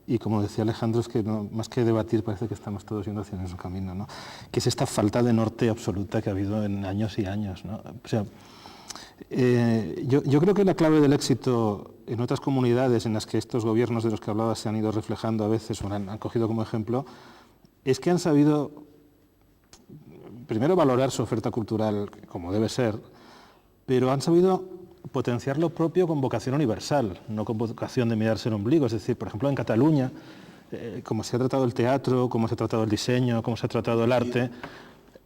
y como decía Alejandro, es que no, más que debatir parece que estamos todos yendo hacia ese camino, ¿no? Que es esta falta de norte absoluta que ha habido en años y años, ¿no? O sea, yo creo que la clave del éxito en otras comunidades en las que estos gobiernos de los que hablaba se han ido reflejando a veces o han cogido como ejemplo, es que han sabido primero valorar su oferta cultural como debe ser, pero han sabido potenciar lo propio con vocación universal, no con vocación de mirarse el ombligo. Es decir, por ejemplo, en Cataluña, como se ha tratado el teatro, como se ha tratado el diseño, como se ha tratado el arte,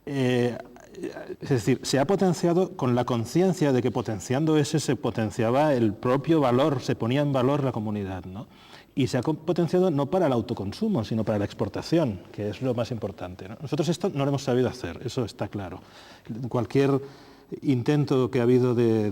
es decir, se ha potenciado con la conciencia de que potenciando ese se potenciaba el propio valor, se ponía en valor la comunidad, ¿no? Y se ha potenciado no para el autoconsumo, sino para la exportación, que es lo más importante, ¿no? Nosotros esto no lo hemos sabido hacer, eso está claro. Cualquier intento que ha habido de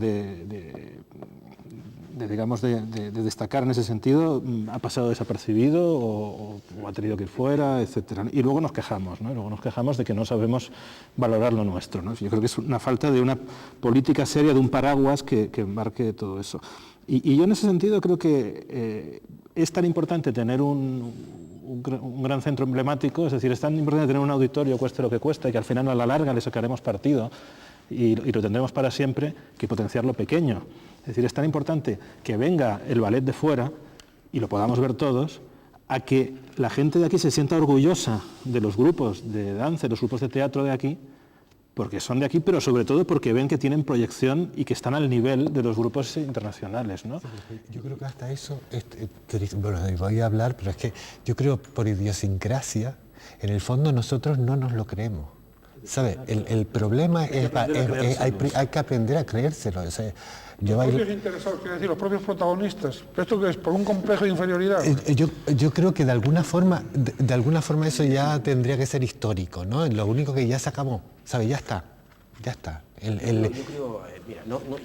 destacar en ese sentido ha pasado desapercibido o ha tenido que ir fuera, etcétera. Y luego nos quejamos, ¿no? Luego nos quejamos de que no sabemos valorar lo nuestro, ¿no? Yo creo que es una falta de una política seria, de un paraguas que embarque todo eso. Y yo en ese sentido creo que es tan importante tener un gran centro emblemático, es decir, es tan importante tener un auditorio, cueste lo que cueste, y que al final a la larga le sacaremos partido y lo tendremos para siempre, que potenciar lo pequeño. Es decir, es tan importante que venga el ballet de fuera y lo podamos ver todos, a que la gente de aquí se sienta orgullosa de los grupos de danza, de los grupos de teatro de aquí, porque son de aquí, pero sobre todo porque ven que tienen proyección y que están al nivel de los grupos internacionales, ¿no? Yo creo que hasta eso, bueno, voy a hablar, pero es que yo creo por idiosincrasia, en el fondo nosotros no nos lo creemos. ¿Sabe? El problema es hay que aprender a creérselo. O sea, los propios interesados, quiero decir, los propios protagonistas. ¿Esto qué es? ¿Por un complejo de inferioridad? Yo creo que de alguna forma eso ya tendría que ser histórico, ¿no? Lo único que ya se acabó, ¿sabe? Ya está.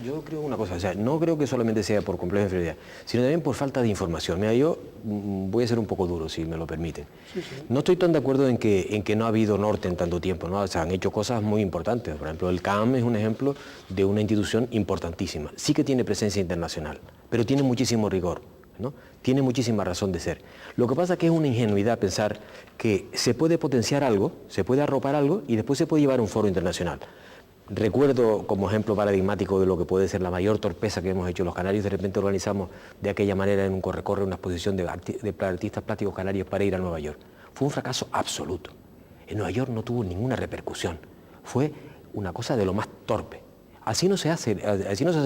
Yo creo una cosa, o sea, no creo que solamente sea por complejo de inferioridad, sino también por falta de información. Mira, yo voy a ser un poco duro, si me lo permiten. Sí. No estoy tan de acuerdo en que no ha habido norte en tanto tiempo, ¿no? O sea, han hecho cosas muy importantes. Por ejemplo, el CAM es un ejemplo de una institución importantísima. Sí que tiene presencia internacional, pero tiene muchísimo rigor, ¿no? Tiene muchísima razón de ser. Lo que pasa es que es una ingenuidad pensar que se puede potenciar algo, se puede arropar algo y después se puede llevar a un foro internacional. Recuerdo como ejemplo paradigmático de lo que puede ser la mayor torpeza que hemos hecho los canarios, de repente organizamos de aquella manera en un corre-corre una exposición de artistas plásticos canarios para ir a Nueva York. Fue un fracaso absoluto. En Nueva York no tuvo ninguna repercusión. Fue una cosa de lo más torpe. Así no se hace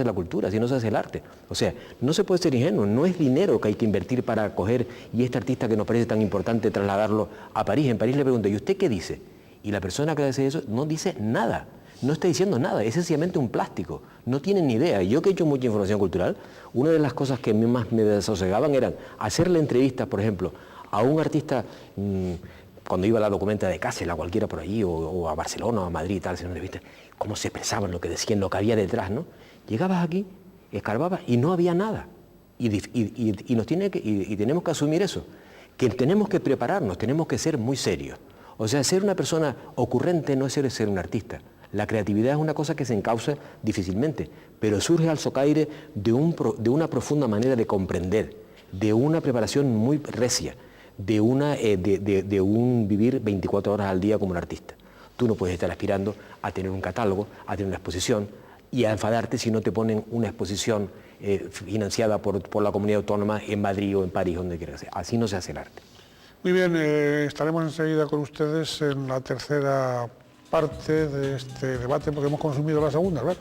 la cultura, así no se hace el arte. O sea, no se puede ser ingenuo, no es dinero que hay que invertir para coger y este artista que nos parece tan importante trasladarlo a París. En París le pregunto, ¿y usted qué dice? Y la persona que hace eso no dice nada. No está diciendo nada, es sencillamente un plástico, no tienen ni idea. Yo que he hecho mucha información cultural, una de las cosas que a mí más me desosegaban eran hacerle entrevistas, por ejemplo, a un artista, cuando iba a la Documenta de Cáceres, a cualquiera por allí, o a Barcelona, o a Madrid, tal, hacer una entrevista, cómo se expresaban, lo que decían, lo que había detrás, ¿no? Llegabas aquí, escarbabas y no había nada. Y tenemos que asumir eso, que tenemos que prepararnos, tenemos que ser muy serios. O sea, ser una persona ocurrente no es ser un artista. La creatividad es una cosa que se encausa difícilmente, pero surge al socaire de una profunda manera de comprender, de una preparación muy recia, de un vivir 24 horas al día como un artista. Tú no puedes estar aspirando a tener un catálogo, a tener una exposición y a enfadarte si no te ponen una exposición financiada por la comunidad autónoma en Madrid o en París, donde quieras ser. Así no se hace el arte. Muy bien, estaremos enseguida con ustedes en la tercera parte de este debate, porque hemos consumido la segunda, claro.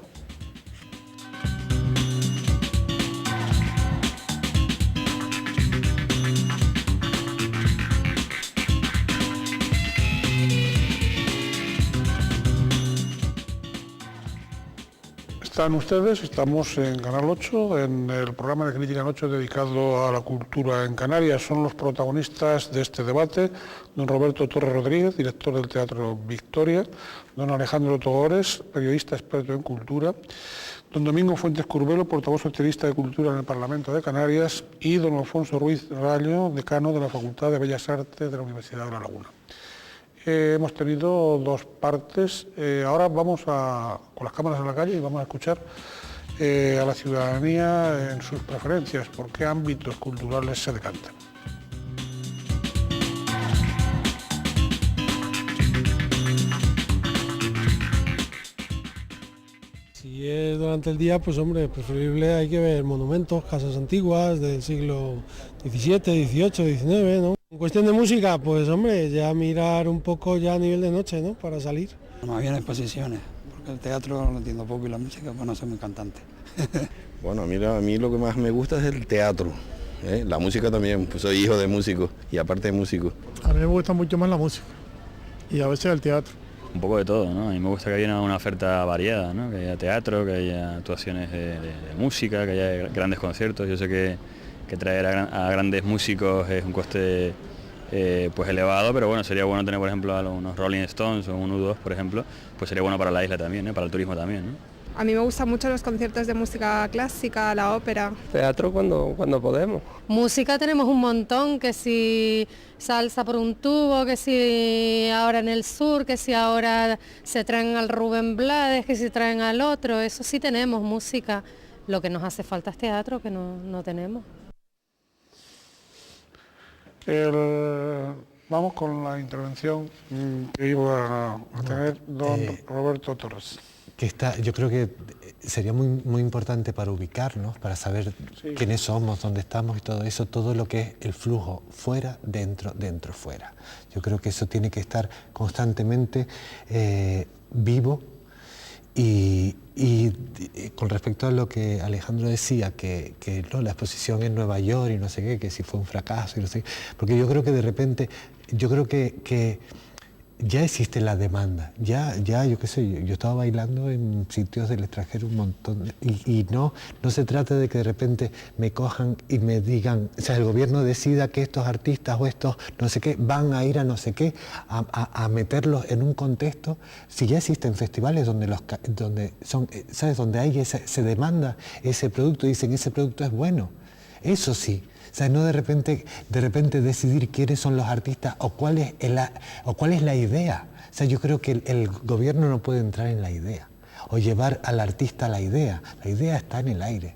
Están ustedes, estamos en Canal 8, en el programa de Crítica en 8 dedicado a la cultura en Canarias. Son los protagonistas de este debate, don Roberto Torres Rodríguez, director del Teatro Victoria, don Alejandro Togores, periodista experto en cultura, don Domingo Fuentes Curbelo, portavoz socialista de Cultura en el Parlamento de Canarias, y don Alfonso Ruiz Rayo, decano de la Facultad de Bellas Artes de la Universidad de La Laguna. Hemos tenido dos partes. Ahora vamos con las cámaras en la calle y vamos a escuchar a la ciudadanía en sus preferencias, por qué ámbitos culturales se decantan. durante el día, pues hombre, preferible hay que ver monumentos, casas antiguas del siglo XVII, XVIII, XIX, ¿no? En cuestión de música, pues hombre, ya mirar un poco ya a nivel de noche, ¿no? Para salir. Más bien exposiciones, porque el teatro lo entiendo poco y la música, pues no soy muy cantante. Bueno, a mí lo que más me gusta es el teatro, ¿eh? La música también, pues soy hijo de músico y aparte de músico. A mí me gusta mucho más la música y a veces el teatro. Un poco de todo, ¿no? A mí me gusta que haya una oferta variada, ¿no? Que haya teatro, que haya actuaciones de música, que haya grandes conciertos. Yo sé que traer a grandes músicos es un coste pues elevado, pero bueno, sería bueno tener, por ejemplo, a unos Rolling Stones o un U2, por ejemplo, pues sería bueno para la isla también, para el turismo también, ¿no? A mí me gustan mucho los conciertos de música clásica, la ópera. Teatro cuando podemos. Música tenemos un montón, que si salsa por un tubo, que si ahora en el sur, que si ahora se traen al Rubén Blades, que si traen al otro, eso sí tenemos música. Lo que nos hace falta es teatro, que no tenemos. Vamos con la intervención que iba a tener don Roberto Torres. Yo creo que sería muy importante para ubicarnos, para saber quiénes somos, dónde estamos y todo eso, todo lo que es el flujo fuera, dentro, dentro, fuera. Yo creo que eso tiene que estar constantemente vivo y con respecto a lo que Alejandro decía, que no, la exposición en Nueva York y no sé qué, que si fue un fracaso y no sé qué, porque yo creo que de repente, que ya existe la demanda, ya yo qué sé, yo estaba bailando en sitios del extranjero un montón, y no se trata de que de repente me cojan y me digan, o sea, el gobierno decida que estos artistas o estos no sé qué van a ir a no sé qué, a meterlos en un contexto, si ya existen festivales donde son, ¿sabes? Donde hay se demanda ese producto, dicen ese producto es bueno, eso sí. O sea, no de repente decidir quiénes son los artistas o cuál es la idea. O sea, yo creo que el gobierno no puede entrar en la idea o llevar al artista la idea. La idea está en el aire,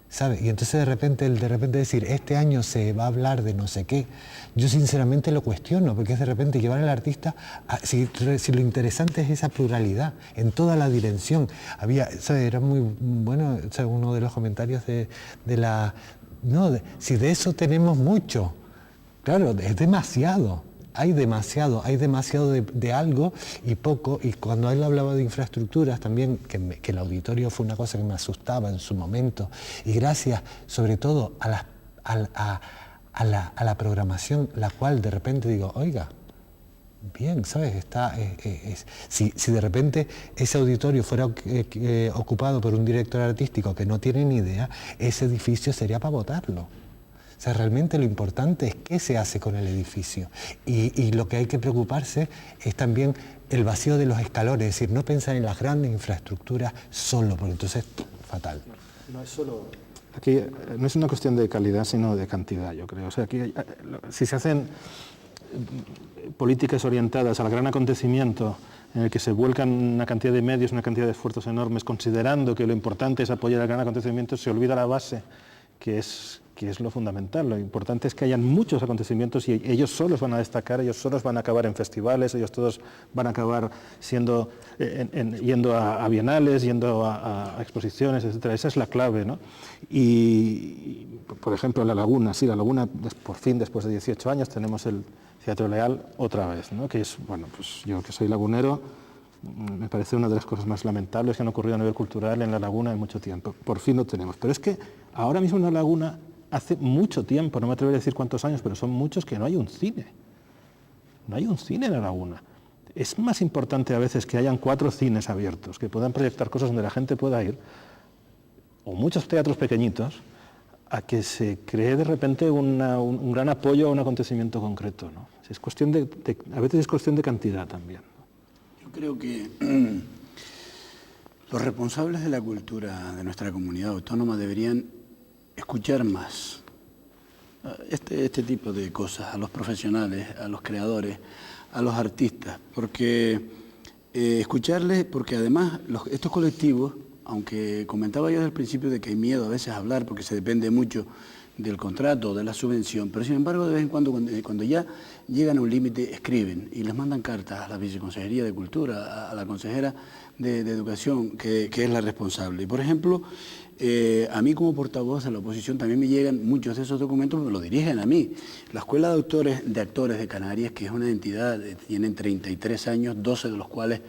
¿sabes? Y entonces de repente decir, este año se va a hablar de no sé qué, yo sinceramente lo cuestiono, porque es de repente llevar al artista, si lo interesante es esa pluralidad, en toda la dimensión. ¿Sabes? Era muy bueno, ¿sabes? Uno de los comentarios de la... No, si de eso tenemos mucho, claro, es demasiado, hay demasiado de algo y poco, y cuando él hablaba de infraestructuras también, que el auditorio fue una cosa que me asustaba en su momento, y gracias sobre todo a la programación, la cual de repente digo, oiga, bien, ¿sabes? Si de repente ese auditorio fuera ocupado por un director artístico que no tiene ni idea, ese edificio sería para botarlo. O sea, realmente lo importante es qué se hace con el edificio. Y lo que hay que preocuparse es también el vacío de los escalones, es decir, no pensar en las grandes infraestructuras solo, porque entonces, fatal. No es solo... Aquí no es una cuestión de calidad, sino de cantidad, yo creo. O sea, aquí, si se hacen políticas orientadas al gran acontecimiento en el que se vuelcan una cantidad de medios, una cantidad de esfuerzos enormes, considerando que lo importante es apoyar al gran acontecimiento, se olvida la base, que es lo fundamental. Lo importante es que hayan muchos acontecimientos y ellos solos van a destacar, ellos solos van a acabar en festivales, ellos todos van a acabar yendo a bienales, yendo a exposiciones, etc. Esa es la clave, ¿no? Y, por ejemplo, La Laguna, sí, La Laguna, por fin, después de 18 años, tenemos el Teatro Leal otra vez, ¿no? Que es, bueno, pues yo que soy lagunero, me parece una de las cosas más lamentables que han ocurrido a nivel cultural en La Laguna en mucho tiempo. Por fin lo tenemos. Pero es que ahora mismo en La Laguna, hace mucho tiempo, no me atrevo a decir cuántos años, pero son muchos, que no hay un cine. No hay un cine en La Laguna. Es más importante a veces que hayan 4 cines abiertos, que puedan proyectar cosas donde la gente pueda ir, o muchos teatros pequeñitos, a que se cree de repente un gran apoyo a un acontecimiento concreto, ¿no? Es cuestión a veces es cuestión de cantidad también. Yo creo que los responsables de la cultura de nuestra comunidad autónoma deberían escuchar más este tipo de cosas, a los profesionales, a los creadores, a los artistas, porque escucharles, porque además estos colectivos, aunque comentaba yo desde el principio de que hay miedo a veces a hablar porque se depende mucho del contrato, de la subvención, pero sin embargo de vez en cuando ya llegan a un límite escriben y les mandan cartas a la Viceconsejería de Cultura, a la consejera de Educación, que es la responsable. Y por ejemplo, a mí como portavoz de la oposición también me llegan muchos de esos documentos, me lo dirigen a mí. La Escuela de Actores de Canarias, que es una entidad, tienen 33 años, 12 de los cuales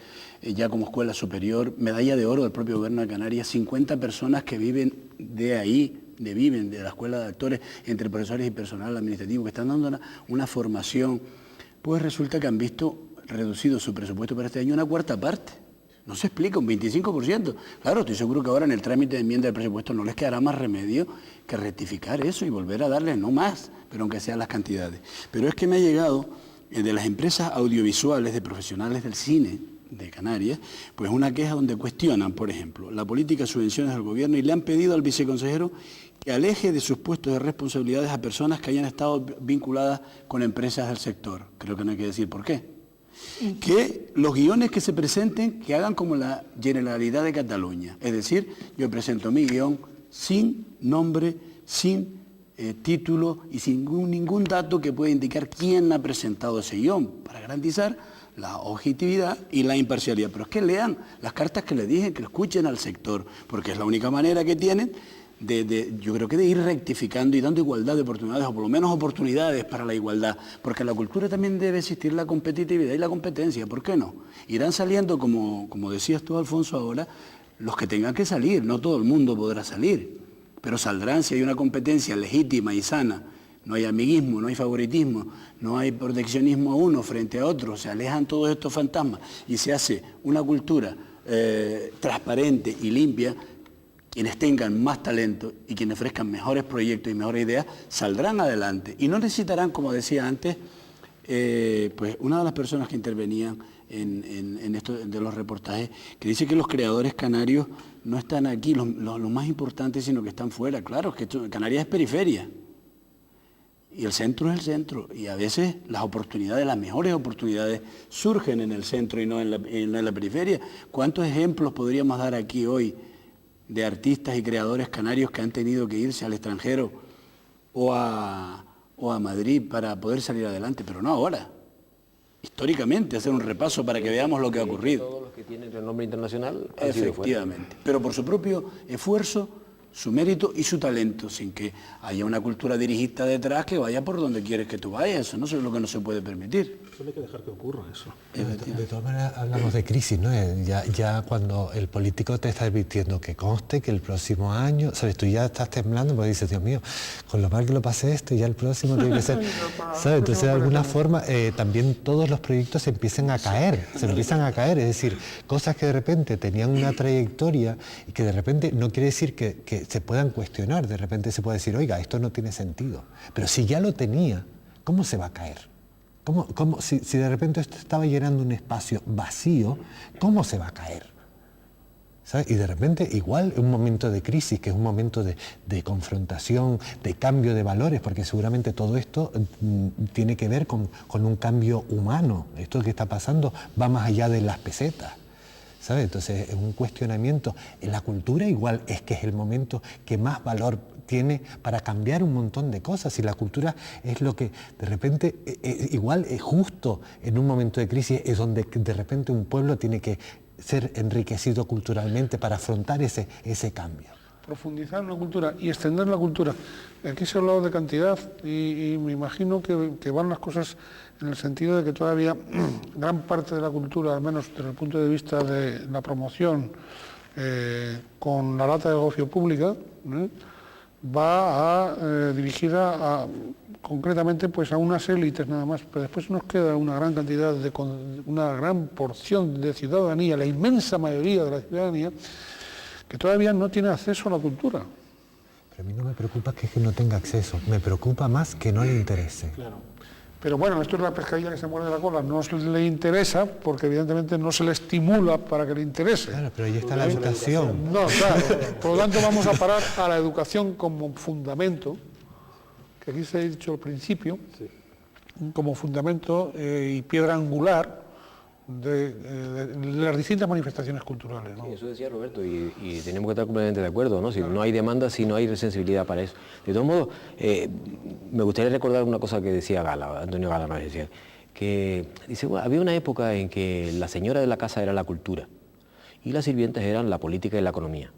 ya como escuela superior, medalla de oro del propio gobierno de Canarias, 50 personas que viven de ahí, viven de la Escuela de Actores, entre profesores y personal administrativo, que están dando una formación, pues resulta que han visto reducido su presupuesto para este año una cuarta parte. No se explica, un 25%. Claro, estoy seguro que ahora en el trámite de enmienda del presupuesto no les quedará más remedio que rectificar eso y volver a darles, no más, pero aunque sean las cantidades. Pero es que me ha llegado de las empresas audiovisuales de profesionales del cine de Canarias, pues una queja donde cuestionan, por ejemplo, la política de subvenciones del gobierno y le han pedido al viceconsejero que aleje de sus puestos de responsabilidades a personas que hayan estado vinculadas con empresas del sector. Creo que no hay que decir por qué. Que los guiones que se presenten, que hagan como la Generalidad de Cataluña. Es decir, yo presento mi guión sin nombre, sin título y sin ningún dato que pueda indicar quién ha presentado ese guión, para garantizar la objetividad y la imparcialidad. Pero es que lean las cartas que les dije, que lo escuchen al sector, porque es la única manera que tienen yo creo que de ir rectificando y dando igualdad de oportunidades, o por lo menos oportunidades para la igualdad, porque en la cultura también debe existir la competitividad y la competencia, ¿por qué no? Irán saliendo, como decías tú, Alfonso, ahora, los que tengan que salir, no todo el mundo podrá salir, pero saldrán si hay una competencia legítima y sana, no hay amiguismo, no hay favoritismo, no hay proteccionismo a uno frente a otro, se alejan todos estos fantasmas y se hace una cultura transparente y limpia. Quienes tengan más talento y quienes ofrezcan mejores proyectos y mejores ideas saldrán adelante y no necesitarán, como decía antes, pues una de las personas que intervenían en esto de los reportajes, que dice que los creadores canarios no están aquí, los más importantes, sino que están fuera. Claro, es que Canarias es periferia y el centro es el centro y a veces las oportunidades, las mejores oportunidades surgen en el centro y no en la periferia. ¿Cuántos ejemplos podríamos dar aquí hoy de artistas y creadores canarios que han tenido que irse al extranjero o a Madrid para poder salir adelante, pero no ahora? Históricamente, hacer un repaso para que veamos lo que ha ocurrido. Todos los que tienen renombre internacional han efectivamente, pero por su propio esfuerzo, su mérito y su talento, sin que haya una cultura dirigista detrás que vaya por donde quieres que tú vayas. Eso no es lo que no se puede permitir. Solo hay que dejar que ocurra eso. De todas maneras hablamos de crisis, ¿no? Ya cuando el político te está advirtiendo que conste que el próximo año, ¿sabes? Tú ya estás temblando porque dices, Dios mío, con lo mal que lo pasé esto y ya el próximo tiene que ser, ¿sabes? Entonces de alguna forma también todos los proyectos se empiezan a caer, es decir, cosas que de repente tenían una trayectoria y que de repente no quiere decir que se puedan cuestionar, de repente se puede decir, oiga, esto no tiene sentido, pero si ya lo tenía, ¿cómo se va a caer? Si de repente esto estaba llenando un espacio vacío, ¿cómo se va a caer? ¿Sabes? Y de repente igual un momento de crisis, que es un momento de confrontación, de cambio de valores, porque seguramente todo esto tiene que ver con un cambio humano. Esto que está pasando va más allá de las pesetas, ¿sabes? Entonces es un cuestionamiento. En la cultura igual es que es el momento que más valor tiene para cambiar un montón de cosas, y la cultura es lo que de repente igual es justo en un momento de crisis, es donde de repente un pueblo tiene que ser enriquecido culturalmente para afrontar ese cambio. Profundizar en la cultura y extender la cultura. Aquí se ha hablado de cantidad y me imagino que van las cosas en el sentido de que todavía gran parte de la cultura, al menos desde el punto de vista de la promoción con la lata de negocio pública, va dirigida concretamente pues a unas élites nada más, pero después nos queda una gran cantidad, una gran porción de ciudadanía, la inmensa mayoría de la ciudadanía, que todavía no tiene acceso a la cultura. Pero a mí no me preocupa que no tenga acceso, me preocupa más que no le interese. Claro. Pero bueno, esto es la pescadilla que se muerde la cola, no le interesa porque evidentemente no se le estimula para que le interese. Claro, pero ahí está la educación. No, claro, por lo tanto vamos a parar a la educación como fundamento, que aquí se ha dicho al principio, sí, como fundamento y piedra angular de las distintas manifestaciones culturales, ¿no? Sí, eso decía Roberto, y tenemos que estar completamente de acuerdo, ¿no? Si no hay demanda, si no hay sensibilidad para eso. De todos modos, me gustaría recordar una cosa que decía Antonio Gala, ¿no? Decía que dice, bueno, había una época en que la señora de la casa era la cultura y las sirvientas eran la política y la economía.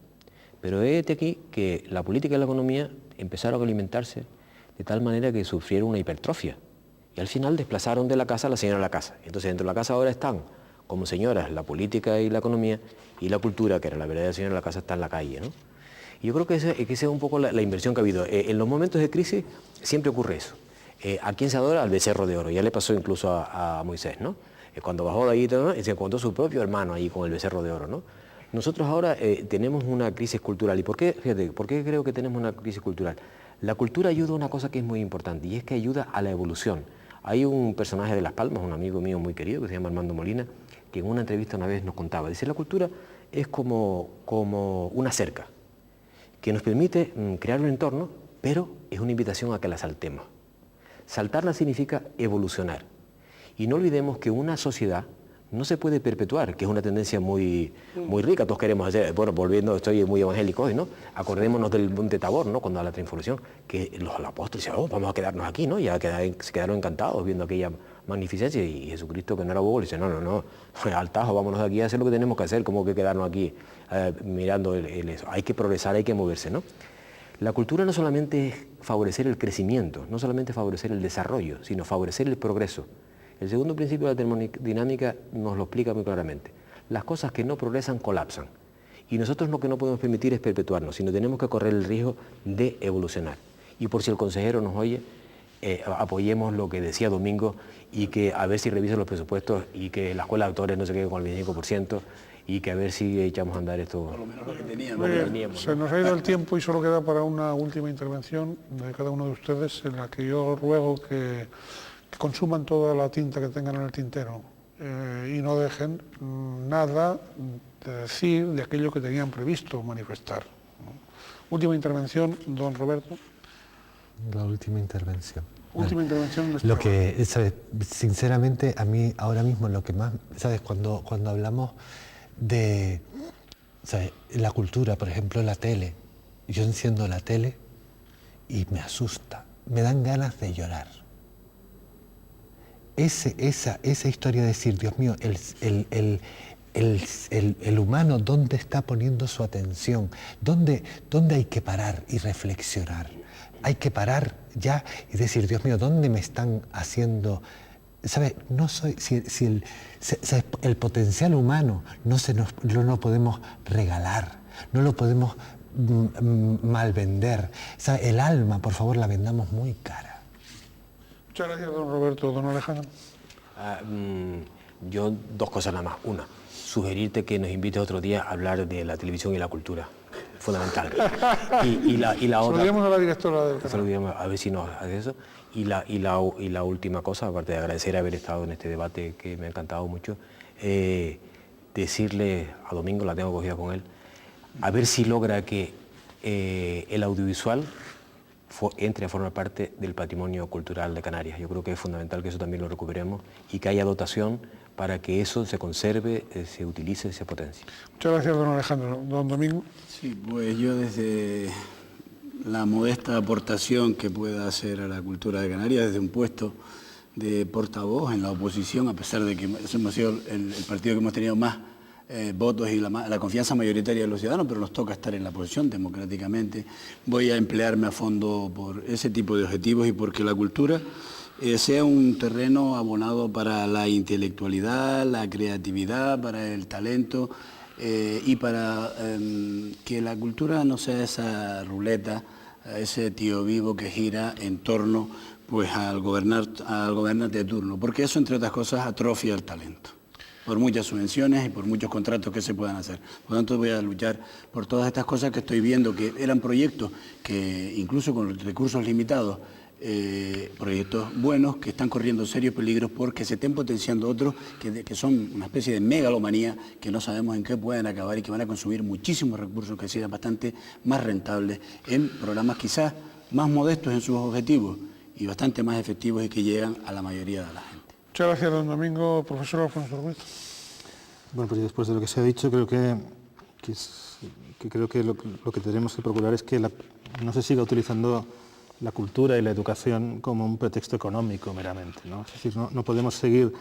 Pero es aquí que la política y la economía empezaron a alimentarse de tal manera que sufrieron una hipertrofia. Y al final desplazaron de la casa a la señora de la casa. Entonces dentro de la casa ahora están como señoras la política y la economía, y la cultura, que era la verdadera señora de la casa, está en la calle, ¿no? Y yo creo que esa es un poco la inversión que ha habido. En los momentos de crisis siempre ocurre eso. ¿A quién se adora? Al becerro de oro. Ya le pasó incluso a Moisés, ¿no? Cuando bajó de ahí, ¿no? Se encontró su propio hermano ahí con el becerro de oro, ¿no? Nosotros ahora tenemos una crisis cultural. ¿Y por qué? Fíjate, ¿por qué creo que tenemos una crisis cultural? La cultura ayuda a una cosa que es muy importante, y es que ayuda a la evolución. Hay un personaje de Las Palmas, un amigo mío muy querido, que se llama Armando Molina, que en una entrevista una vez nos contaba, dice, la cultura es como una cerca, que nos permite crear un entorno, pero es una invitación a que la saltemos. Saltarla significa evolucionar. Y no olvidemos que una sociedad no se puede perpetuar, que es una tendencia muy rica, todos queremos hacer, bueno, volviendo, estoy muy evangélico hoy, ¿no? Acordémonos del Monte Tabor, ¿no? Cuando a la transformación, que los apóstoles decían, vamos a quedarnos aquí, ¿no? Ya se quedaron encantados viendo aquella magnificencia, y Jesucristo, que no era bobo, le dice, no, al tajo, vámonos de aquí a hacer lo que tenemos que hacer, como que quedarnos aquí mirando eso. Hay que progresar, hay que moverse, ¿no? La cultura no solamente es favorecer el crecimiento, no solamente favorecer el desarrollo, sino favorecer el progreso. El segundo principio de la termodinámica nos lo explica muy claramente. Las cosas que no progresan colapsan. Y nosotros lo que no podemos permitir es perpetuarnos, sino tenemos que correr el riesgo de evolucionar. Y por si el consejero nos oye, apoyemos lo que decía Domingo, y que a ver si revisan los presupuestos, y que la escuela de actores no se quede con el 25%, y que a ver si echamos a andar esto. Por lo menos lo que teníamos. Se nos ha ido el tiempo y solo queda para una última intervención de cada uno de ustedes, en la que yo ruego que consuman toda la tinta que tengan en el tintero y no dejen nada de decir de aquello que tenían previsto manifestar, ¿no? Última intervención, don Roberto. La última intervención. Última intervención. Lo que, ¿sabes? Sinceramente, a mí ahora mismo lo que más, ¿sabes? Cuando hablamos de, ¿sabes? La cultura, por ejemplo, la tele, yo enciendo la tele y me asusta, me dan ganas de llorar. Esa historia de decir, Dios mío, el humano, ¿dónde está poniendo su atención? ¿Dónde hay que parar y reflexionar? Hay que parar ya y decir, Dios mío, ¿dónde me están haciendo? ¿Sabe? No soy, el potencial humano no lo podemos regalar, no lo podemos malvender. ¿Sabe? El alma, por favor, la vendamos muy cara. Muchas gracias, don Roberto. Don Alejandro. Yo dos cosas nada más. Una, sugerirte que nos invites otro día a hablar de la televisión y la cultura. Fundamental. Y la otra... Saludemos a la directora del canal. Saludemos, a ver si nos hace eso. Y la última cosa, aparte de agradecer haber estado en este debate que me ha encantado mucho, decirle a Domingo, la tengo cogida con él, a ver si logra que el audiovisual entre a formar parte del patrimonio cultural de Canarias. Yo creo que es fundamental que eso también lo recuperemos y que haya dotación para que eso se conserve, se utilice, se potencie. Muchas gracias, don Alejandro. Don Domingo. Sí, pues yo desde la modesta aportación que pueda hacer a la cultura de Canarias, desde un puesto de portavoz en la oposición, a pesar de que hemos sido el partido que hemos tenido más votos y la confianza mayoritaria de los ciudadanos, pero nos toca estar en la oposición democráticamente. Voy a emplearme a fondo por ese tipo de objetivos y porque la cultura sea un terreno abonado para la intelectualidad, la creatividad, para el talento y para que la cultura no sea esa ruleta, ese tío vivo que gira en torno pues al gobernante de turno, porque eso, entre otras cosas, atrofia el talento, por muchas subvenciones y por muchos contratos que se puedan hacer. Por lo tanto, voy a luchar por todas estas cosas que estoy viendo, que eran proyectos que, incluso con recursos limitados, proyectos buenos, que están corriendo serios peligros porque se estén potenciando otros que son una especie de megalomanía, que no sabemos en qué pueden acabar y que van a consumir muchísimos recursos que sean bastante más rentables en programas quizás más modestos en sus objetivos y bastante más efectivos y que llegan a la mayoría de la gente. Muchas gracias, don Domingo. Profesor Alfonso Ruiz. Bueno, pues después de lo que se ha dicho, creo que creo que lo que tenemos que procurar es que no se siga utilizando la cultura y la educación como un pretexto económico meramente, ¿no? Es decir, no podemos seguir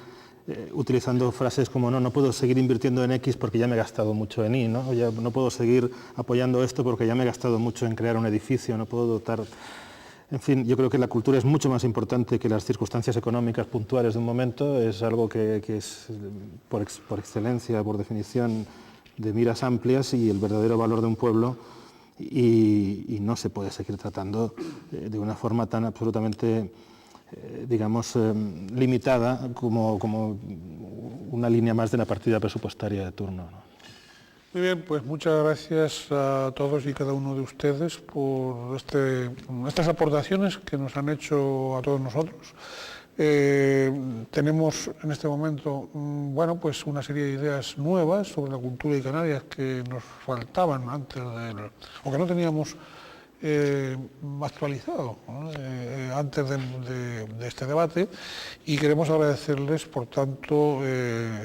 utilizando frases como no puedo seguir invirtiendo en X porque ya me he gastado mucho en Y, ¿no? O ya no puedo seguir apoyando esto porque ya me he gastado mucho en crear un edificio, no puedo dotar... En fin, yo creo que la cultura es mucho más importante que las circunstancias económicas puntuales de un momento, es algo que es por excelencia, por definición, de miras amplias y el verdadero valor de un pueblo, y no se puede seguir tratando de una forma tan absolutamente, digamos, limitada como una línea más de la partida presupuestaria de turno, ¿no? Muy bien, pues muchas gracias a todos y cada uno de ustedes por estas aportaciones que nos han hecho a todos nosotros. Tenemos en este momento, bueno, pues una serie de ideas nuevas sobre la cultura de Canarias que nos faltaban antes o que no teníamos actualizado, ¿no? Antes de este debate, y queremos agradecerles, por tanto,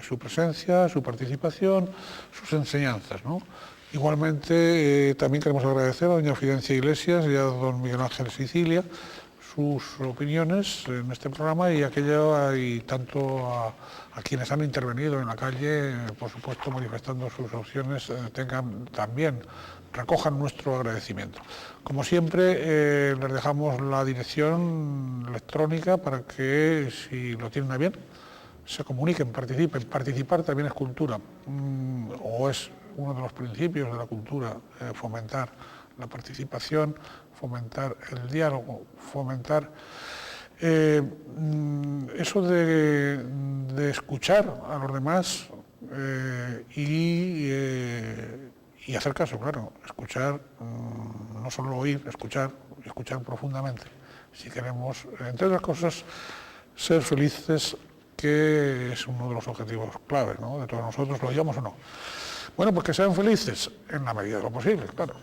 su presencia, su participación, sus enseñanzas, ¿no? Igualmente, también queremos agradecer a doña Fidencia Iglesias y a don Miguel Ángel Sicilia sus opiniones en este programa y tanto a quienes han intervenido en la calle, por supuesto manifestando sus opciones, recojan nuestro agradecimiento. Como siempre, les dejamos la dirección electrónica para que, si lo tienen a bien, se comuniquen, participen. Participar también es cultura, o es uno de los principios de la cultura, fomentar la participación, fomentar el diálogo, fomentar eso de escuchar a los demás y hacer caso, claro, escuchar, no solo oír, escuchar profundamente. Si queremos, entre otras cosas, ser felices, que es uno de los objetivos claves, ¿no?, de todos nosotros, lo digamos o no. Bueno, pues que sean felices en la medida de lo posible, claro.